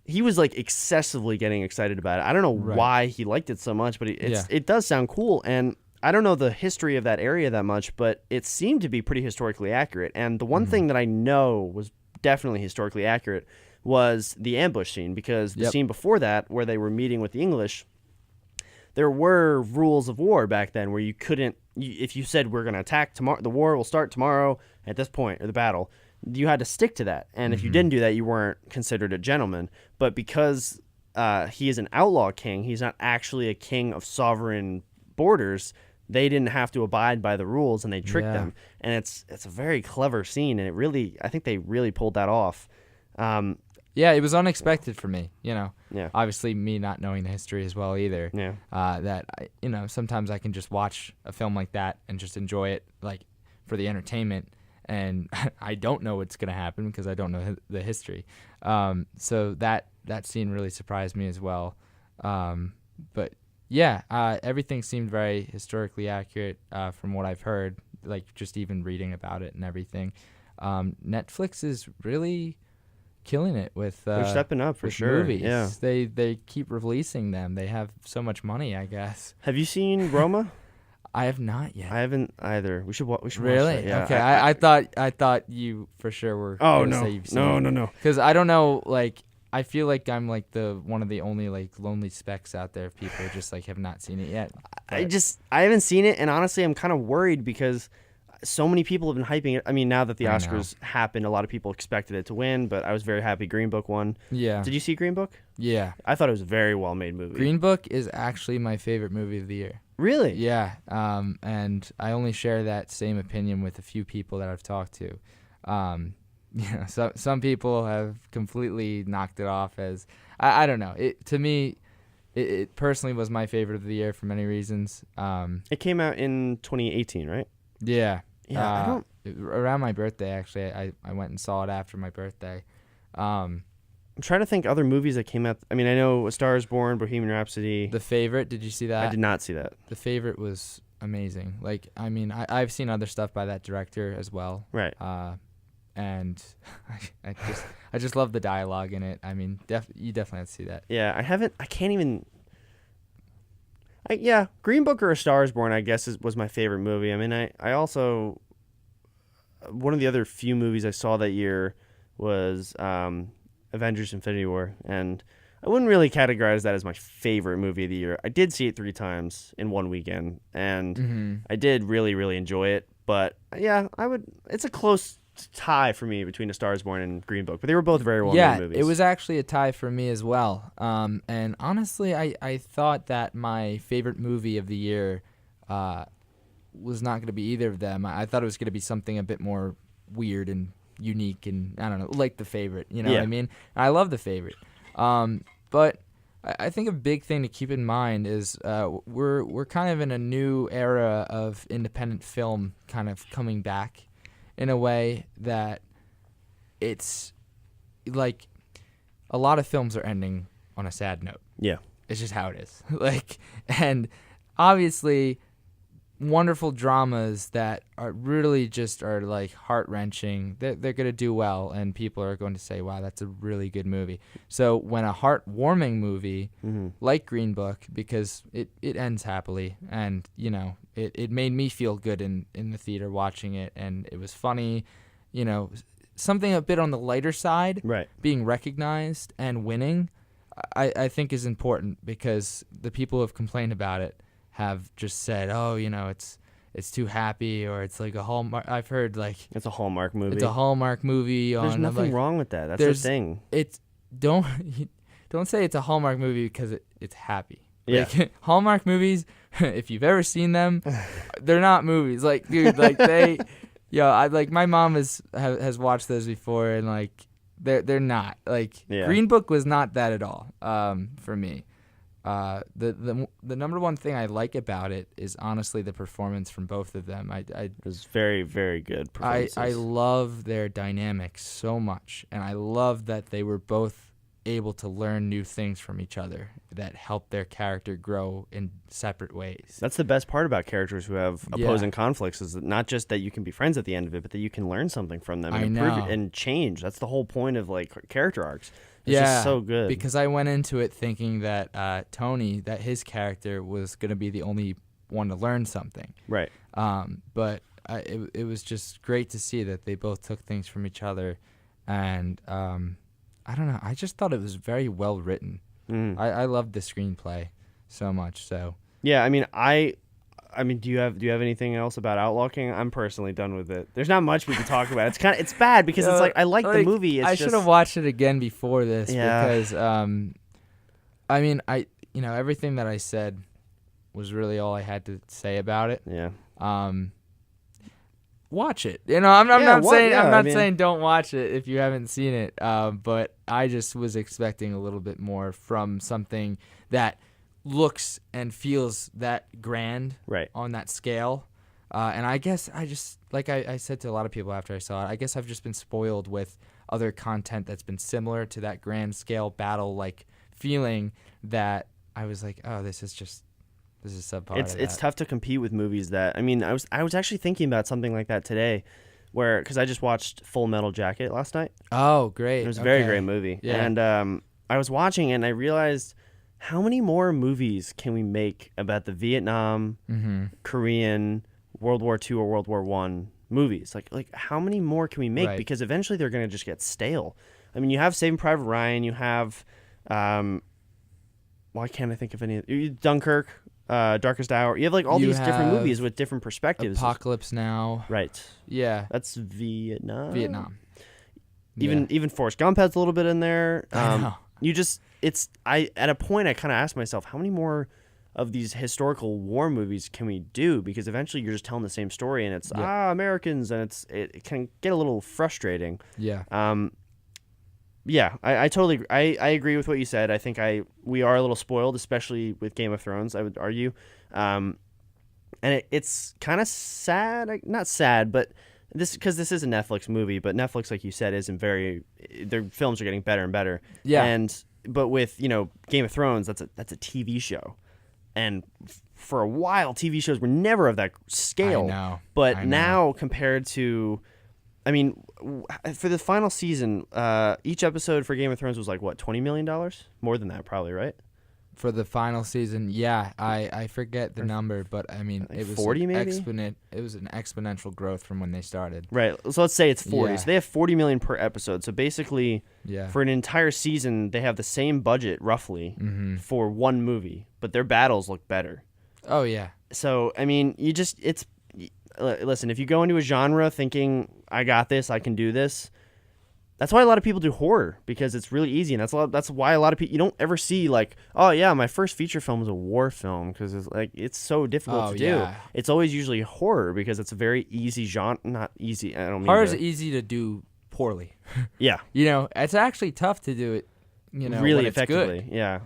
he was like excessively getting excited about it. I don't know why he liked it so much, but it does sound cool. And I don't know the history of that area that much, but it seemed to be pretty historically accurate. And the one thing that I know was definitely historically accurate was the ambush scene, because the scene before that, where they were meeting with the English, there were rules of war back then where you couldn't, if you said we're going to attack tomorrow, the war will start tomorrow at this point, or the battle, you had to stick to that. And if you didn't do that, you weren't considered a gentleman. But because he is an outlaw king, he's not actually a king of sovereign borders, they didn't have to abide by the rules, and they tricked them. And it's a very clever scene, and I think they really pulled that off. Yeah, it was unexpected for me, Yeah. Obviously, me not knowing the history as well either. Yeah. That sometimes I can just watch a film like that and just enjoy it, like, for the entertainment, and I don't know what's gonna happen because I don't know the history. So that scene really surprised me as well. But yeah, everything seemed very historically accurate from what I've heard, like just even reading about it and everything. Netflix is really killing it with they're stepping up for sure. Movies. Yeah, they keep releasing them. They have so much money, I guess. Have you seen Roma? I have not yet. I haven't either. We should watch really? That. Yeah. Okay. I thought you for sure were. Oh gonna no. Say you've seen No. Because I don't know. Like, I feel like I'm like one of the only like lonely specks out there of people who just like have not seen it yet. I haven't seen it, and honestly, I'm kind of worried because so many people have been hyping it. I mean, now that the Oscars happened, a lot of people expected it to win, but I was very happy Green Book won. Yeah. Did you see Green Book? Yeah. I thought it was a very well-made movie. Green Book is actually my favorite movie of the year. Really? Yeah. And I only share that same opinion with a few people that I've talked to. So some people have completely knocked it off as I don't know. To me, it personally was my favorite of the year for many reasons. It came out in 2018, right? Yeah. Yeah, I don't. Around my birthday, actually, I went and saw it after my birthday. Um, I'm trying to think other movies that came out. I mean, I know A Star Is Born, Bohemian Rhapsody. The Favorite, did you see I that? did not see that. The Favorite was amazing. Like, I mean, I've seen other stuff by that director as well. Right. And I just love the dialogue in it. I mean, you definitely have to see that. Yeah, I haven't. I can't even. Yeah, Green Book or A Star Is Born, I guess, was my favorite movie. I mean, I also, one of the other few movies I saw that year was Avengers Infinity War, and I wouldn't really categorize that as my favorite movie of the year. I did see it 3 times in one weekend, and I did really, really enjoy it. But yeah, it's a close tie for me between A Star Is Born and Green Book, but they were both very well made movies. Yeah, it was actually a tie for me as well. And honestly, I thought that my favorite movie of the year was not going to be either of them. I thought it was going to be something a bit more weird and unique, and I don't know, like The Favorite. You know what I mean? I love The Favorite. But I think a big thing to keep in mind is we're kind of in a new era of independent film kind of coming back in a way that it's like a lot of films are ending on a sad note. Yeah. It's just how it is. And obviously wonderful dramas that are really just are like heart-wrenching, they're going to do well, and people are going to say, wow, that's a really good movie. So when a heart-warming movie like Green Book, because it ends happily, and you know it made me feel good in the theater watching it, and it was funny, you know, something a bit on the lighter side, right, being recognized and winning, I think is important, because the people who have complained about it have just said, oh, you know, it's too happy, or it's like a Hallmark. I've heard like it's a Hallmark movie. It's a Hallmark movie. There's nothing wrong with that. That's the thing. It's don't say it's a Hallmark movie because it's happy. Yeah. Like, Hallmark movies, if you've ever seen them, they're not movies. Like, dude, like they, I like my mom has watched those before, and like they're not like Green Book was not that at all. For me. The number one thing I like about it is honestly the performance from both of them. It was very, very good performances. I love their dynamic so much, and I love that they were both able to learn new things from each other that helped their character grow in separate ways. That's the best part about characters who have opposing conflicts, is that not just that you can be friends at the end of it, but that you can learn something from them and improve it and change. That's the whole point of like character arcs. It's just so good. Because I went into it thinking that Tony, that his character was going to be the only one to learn something. Right. But it was just great to see that they both took things from each other, and I don't know. I just thought it was very well written. I loved the screenplay so much. So yeah, I mean, do you have anything else about Outlaw King? I'm personally done with it. There's not much we can talk about. It's bad because it's like I like the movie. I should have watched it again before this because I mean, everything that I said was really all I had to say about it. Yeah. Watch it. I'm not saying don't watch it if you haven't seen it. But I just was expecting a little bit more from something that looks and feels that grand on that scale. And I guess I just, like I said to a lot of people after I saw it, I guess I've just been spoiled with other content that's been similar to that grand scale battle like feeling, that I was like, oh, this is subpar. It's tough to compete with movies that, I mean, I was actually thinking about something like that today, because I just watched Full Metal Jacket last night. Oh, great. It was a very great movie. Yeah. And I was watching it and I realized, how many more movies can we make about the Vietnam, Korean, World War II or World War I movies? Like how many more can we make? Right. Because eventually they're going to just get stale. I mean, you have Saving Private Ryan, you have, why can't I think of any? Dunkirk, Darkest Hour. You have like all these different movies with different perspectives. Apocalypse Now. Right. Yeah. That's Vietnam. Even Forrest Gump has a little bit in there. I know. At a point I kind of asked myself, how many more of these historical war movies can we do? Because eventually you're just telling the same story, and it's Americans, and it can get a little frustrating. Yeah. Yeah, I totally I agree with what you said. I think we are a little spoiled, especially with Game of Thrones, I would argue. And and it's kind of sad, not sad, but because this is a Netflix movie, but Netflix, like you said, isn't very. Their films are getting better and better. Yeah. But with Game of Thrones, that's a TV show, and for a while TV shows were never of that scale. I know. But now compared to, I mean, for the final season, each episode for Game of Thrones was like what, $20 million? More than that, probably, right? For the final season, yeah, I forget the number, but I mean, it was 40 maybe. It was an exponential growth from when they started. Right. So let's say it's 40. Yeah. So they have 40 million per episode. So basically, for an entire season, they have the same budget roughly for one movie, but their battles look better. Oh yeah. So I mean, listen. If you go into a genre thinking I got this, I can do this. That's why a lot of people do horror, because it's really easy, and that's why a lot of people, you don't ever see like, oh yeah, my first feature film was a war film, because it's so difficult to do. Yeah. It's always usually horror because it's a very easy genre. Not easy. I don't mean horror is easy to do poorly. Yeah. It's actually tough to do it. Really when effectively. It's good. Yeah.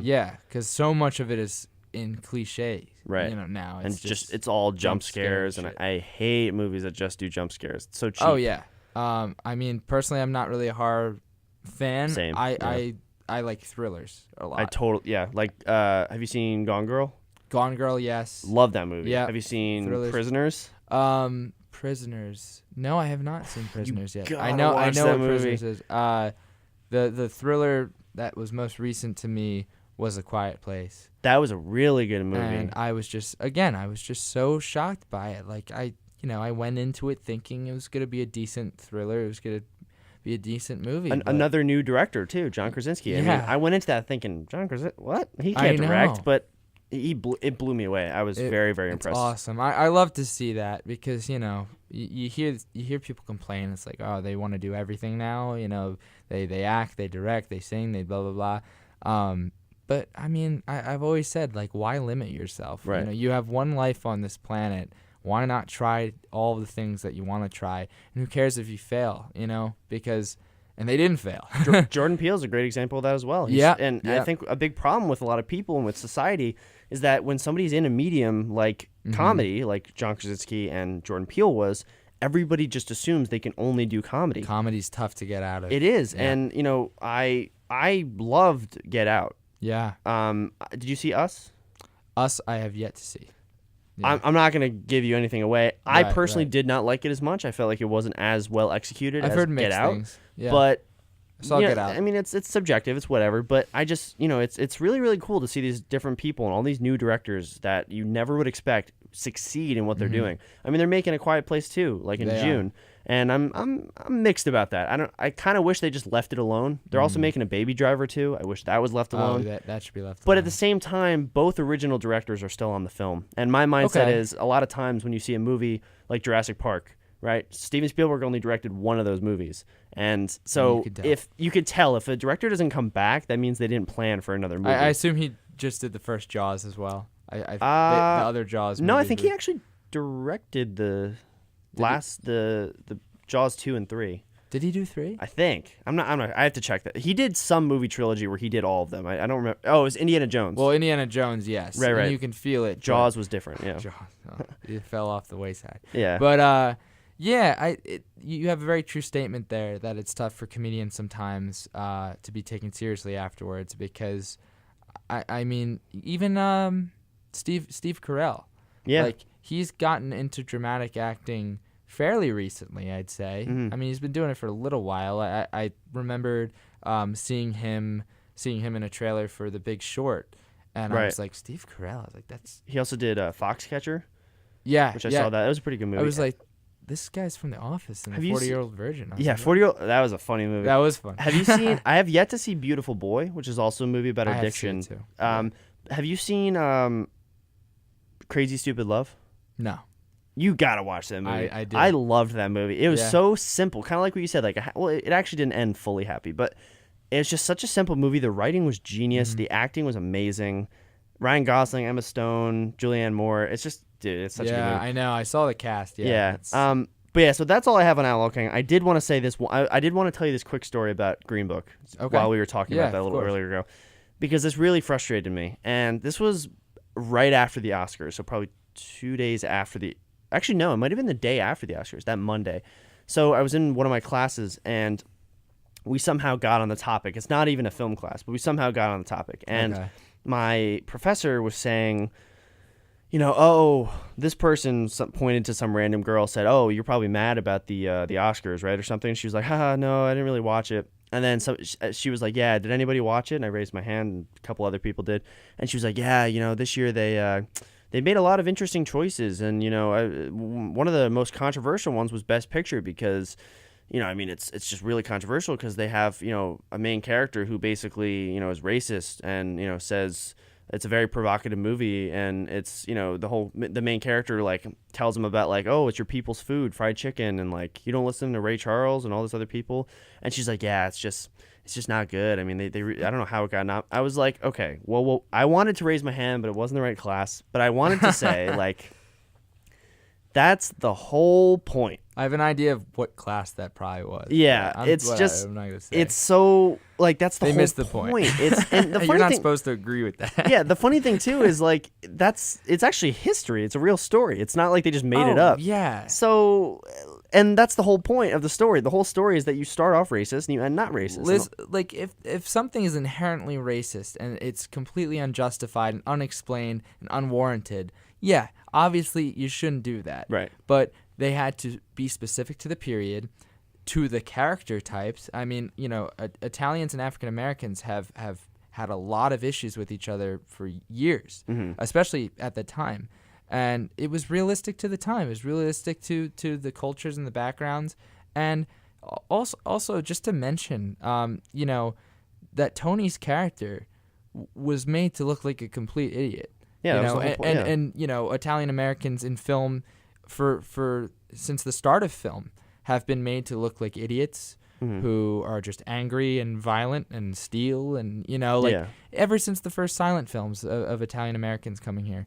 Yeah, because so much of it is in cliche. Right. Now it's just it's all jump scares, and I hate movies that just do jump scares. It's so cheap. Oh yeah. I mean, personally, I'm not really a horror fan. Same. I like thrillers a lot. Like, have you seen Gone Girl? Gone Girl, yes. Love that movie. Yeah. Have you seen Thrillers. Prisoners? Prisoners. No, I have not seen Prisoners yet. gotta I know watch what that movie. Prisoners is. The thriller that was most recent to me was A Quiet Place. That was a really good movie. And I was just so shocked by it. Like I went into it thinking it was going to be a decent thriller. It was going to be a decent movie. Another new director too, John Krasinski. Yeah. I mean, I went into that thinking, John Krasinski, what? He can't direct, but it blew me away. I was very, very impressed. It's awesome. I love to see that, because you hear people complain. It's like, oh, they want to do everything now. They act, they direct, they sing, they blah blah blah. But I mean, I've always said, like, why limit yourself? Right. You have one life on this planet. Why not try all the things that you want to try? And who cares if you fail, and they didn't fail. Jordan Peele's a great example of that as well. I think a big problem with a lot of people and with society is that when somebody's in a medium like comedy, like John Krasinski and Jordan Peele was, everybody just assumes they can only do comedy. Comedy's tough to get out of. It is. Yeah. And, I loved Get Out. Yeah. Did you see Us? Us, I have yet to see. Yeah. I'm not going to give you anything away. I personally did not like it as much. I felt like it wasn't as well executed as Get Out. Things. Yeah. But Get Out. I mean, it's subjective. It's whatever. But I just, it's really, really cool to see these different people and all these new directors that you never would expect succeed in what they're doing. I mean, they're making A Quiet Place too, like in June. And I'm mixed about that. I kind of wish they just left it alone. They're also making a Baby Driver too. I wish that was left alone. Oh, that should be left alone. But at the same time, both original directors are still on the film. And my mindset is, a lot of times when you see a movie like Jurassic Park, right? Steven Spielberg only directed one of those movies. And so if you could tell if a director doesn't come back, that means they didn't plan for another movie. I assume he just did the first Jaws as well. The other Jaws. No, I think he actually directed the Jaws 2 and 3. Did he do 3? I think. I'm not. I have to check that. He did some movie trilogy where he did all of them. I don't remember. Oh, it was Indiana Jones. Well, Indiana Jones, yes. Right. And you can feel it. Jaws was different. Yeah. Jaws. It fell off the wayside. Yeah. But you have a very true statement there that it's tough for comedians sometimes to be taken seriously afterwards, because I mean, even Steve Carell. Yeah. Like, he's gotten into dramatic acting fairly recently, I'd say. I mean, he's been doing it for a little while. I remembered seeing him in a trailer for The Big Short, and I was like, Steve Carell. I was like, that's. He also did Foxcatcher. Yeah, which I saw that. It was a pretty good movie. I was like, this guy's from The Office and the 40-Year-Old Virgin. Yeah, 40-Year-Old. That was a funny movie. That was fun. Have you seen? I have yet to see Beautiful Boy, which is also a movie about addiction. I have seen it too. Have you seen Crazy Stupid Love? No. You gotta watch that movie. I did. I loved that movie. It was so simple, kind of like what you said. Like, it actually didn't end fully happy, but it's just such a simple movie. The writing was genius. The acting was amazing. Ryan Gosling, Emma Stone, Julianne Moore. It's just, dude, it's such a good movie. Yeah, I know. I saw the cast. Yeah. But yeah, so that's all I have on Outlaw King. I did want to say this. I did want to tell you this quick story about Green Book while we were talking about that a little earlier ago, because this really frustrated me. And this was right after the Oscars, so probably 2 days after the. Actually, no, it might have been the day after the Oscars, that Monday. So I was in one of my classes, and we somehow got on the topic. It's not even a film class, but we somehow got on the topic. And my professor was saying, oh, this person pointed to some random girl, said, oh, you're probably mad about the Oscars, right, or something. She was like, haha, no, I didn't really watch it. And then she was like, yeah, did anybody watch it? And I raised my hand, and a couple other people did. And she was like, yeah, this year they made a lot of interesting choices. And, one of the most controversial ones was Best Picture because, it's just really controversial because they have, a main character who basically, is racist and, says it's a very provocative movie. And it's, the main character, like, tells them about, like, oh, it's your people's food, fried chicken. And, like, you don't listen to Ray Charles and all these other people. And she's like, yeah, it's just not good. I mean, I don't know how it got not. I was like, okay, well, I wanted to raise my hand, but it wasn't the right class. But I wanted to say, like, that's the whole point. I have an idea of what class that probably was. Yeah, I'm not gonna say. It's so, like, that's the whole point. They missed the point. And the You're not supposed to agree with that. Yeah, the funny thing too is, like, it's actually history. It's a real story. It's not like they just made it up. Yeah. So, and that's the whole point of the story. The whole story is that you start off racist and you end not racist. Like, if something is inherently racist and it's completely unjustified and unexplained and unwarranted, yeah, obviously you shouldn't do that. Right. But they had to be specific to the period, to the character types. I mean, Italians and African Americans have had a lot of issues with each other for years, especially at the time. And it was realistic to the time. It was realistic to the cultures and the backgrounds. And also just to mention, that Tony's character was made to look like a complete idiot. Yeah, and Italian Americans in film for since the start of film have been made to look like idiots who are just angry and violent and steal and ever since the first silent films of Italian Americans coming here.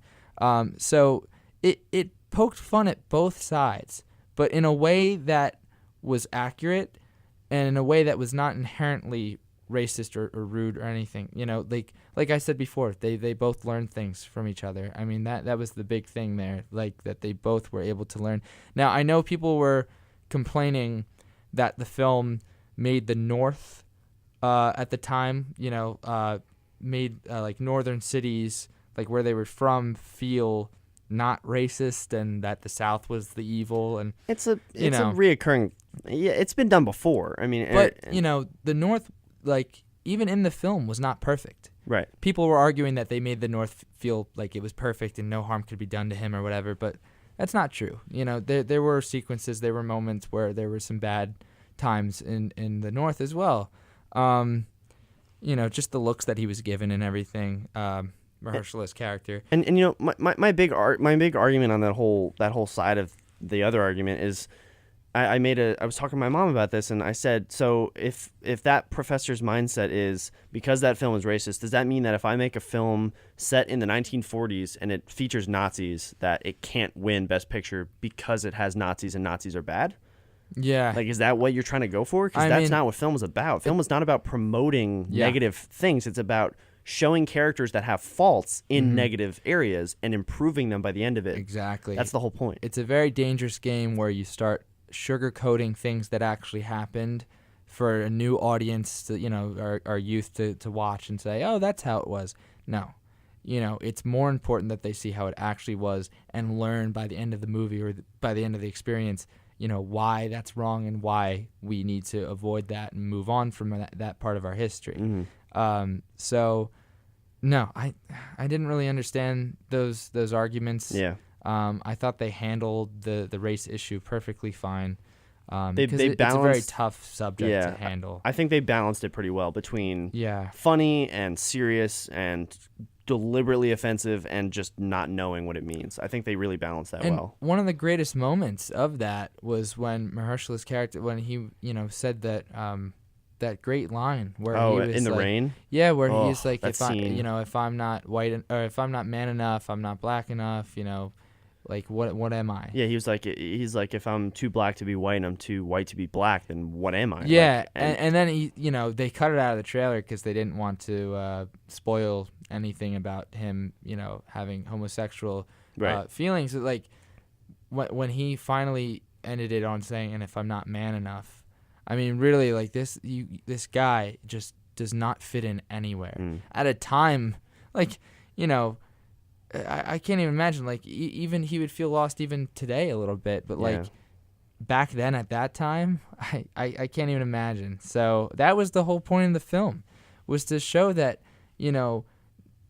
So it poked fun at both sides, but in a way that was accurate and in a way that was not inherently racist or rude or anything. Like I said before, they both learned things from each other. I mean, that was the big thing there, like that they both were able to learn. Now, I know people were complaining that the film made the North at the time, made like northern cities, like where they were from, feel not racist, and that the South was the evil. And it's a reoccurring. Yeah, it's been done before. I mean, but the North, like, even in the film, was not perfect. Right. People were arguing that they made the North feel like it was perfect and no harm could be done to him or whatever, but that's not true. There were sequences, there were moments where there were some bad times in the North as well. Just the looks that he was given and everything. Mahershala's character. And my big argument on that whole side of the other argument is, I was talking to my mom about this, and I said, so if that professor's mindset is because that film is racist, does that mean that if I make a film set in the 1940s and it features Nazis, that it can't win Best Picture because it has Nazis and Nazis are bad? Yeah. Like, is that what you're trying to go for? Because that's not what film is about. Film is not about promoting negative things. It's about showing characters that have faults in negative areas and improving them by the end of it. Exactly. That's the whole point. It's a very dangerous game where you start sugarcoating things that actually happened for a new audience to, our youth to watch and say, oh, that's how it was. No. It's more important that they see how it actually was and learn by the end of the movie or by the end of the experience, why that's wrong and why we need to avoid that and move on from that part of our history. So, no, I didn't really understand those arguments. Yeah. I thought they handled the race issue perfectly fine. It's a very tough subject to handle. I think they balanced it pretty well between funny and serious and deliberately offensive and just not knowing what it means. I think they really balanced that well. One of the greatest moments of that was when Mahershala's character, when he said that great line where he was in the like, rain. Yeah, where he's like, if scene. if I'm not white or if I'm not man enough, I'm not black enough. Like what am I? Yeah, he's like, if I'm too black to be white and I'm too white to be black, then what am I? Yeah, and then he, they cut it out of the trailer because they didn't want to spoil anything about him, having homosexual Right. feelings. Like when he finally ended it on saying, "And if I'm not man enough," I mean, really, like this guy just does not fit in anywhere at a time like, you know, I can't even imagine, like, even he would feel lost even today a little bit, but like back then at that time, I can't even imagine. So that was the whole point of the film, was to show that, you know,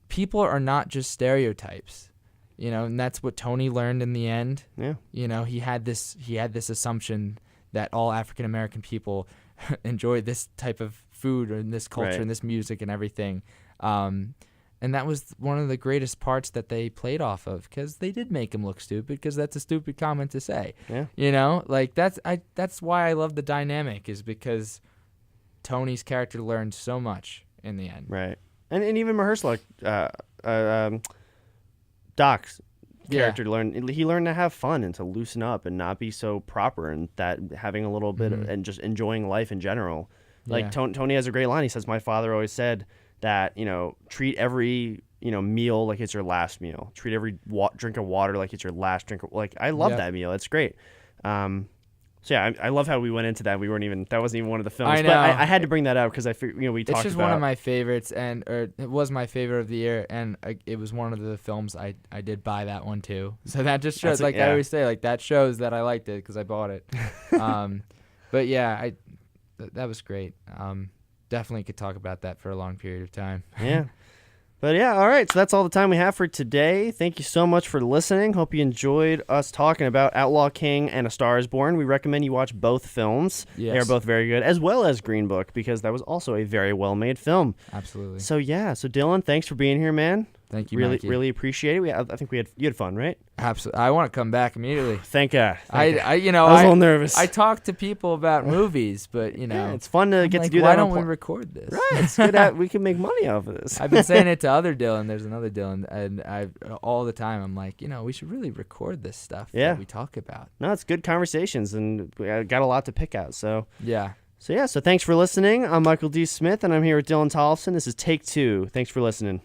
people are not just stereotypes, you know, and that's what Tony learned in the end. Yeah. You know, he had this assumption that all African American people enjoy this type of food or in this culture and this music and everything. And that was one of the greatest parts that they played off of, because they did make him look stupid, because that's a stupid comment to say. Yeah. You know, like that's why I love the dynamic, is because Tony's character learned so much in the end. Right. And even Mahershala, Doc's character he learned to have fun and to loosen up and not be so proper, and that having a little bit and just enjoying life in general. Like Tony has a great line. He says, "My father always said that, you know, treat every, you know, meal like it's your last meal. Treat every drink of water like it's your last drink." Like, I love that meal. It's great. So yeah, I love how we went into that. That wasn't even one of the films. I know. But I had to bring that up because I figured, you know, we talked about. It's just one of my favorites, or it was my favorite of the year, and it was one of the films I did buy that one too. So that just shows, I always say, like, that shows that I liked it because I bought it. But yeah, that was great. Definitely could talk about that for a long period of time. Yeah. But yeah, all right. So that's all the time we have for today. Thank you so much for listening. Hope you enjoyed us talking about Outlaw King and A Star is Born. We recommend you watch both films. Yes. They are both very good, as well as Green Book, because that was also a very well-made film. Absolutely. So yeah. So Dylan, thanks for being here, man. Thank you, Mikey. Really appreciate it. I think you had fun, right? Absolutely. I want to come back immediately. Thank God. I was a little nervous. I talk to people about movies, but you know, it's fun to get to do that. Why don't we record this? Right. It's good. We can make money off of this. I've been saying it to other Dylan. There's another Dylan, and all the time I'm like, you know, we should really record this stuff that we talk about. No, it's good conversations, and we got a lot to pick out. So yeah. So thanks for listening. I'm Michael D. Smith, and I'm here with Dylan Tollefson. This is Take Two. Thanks for listening.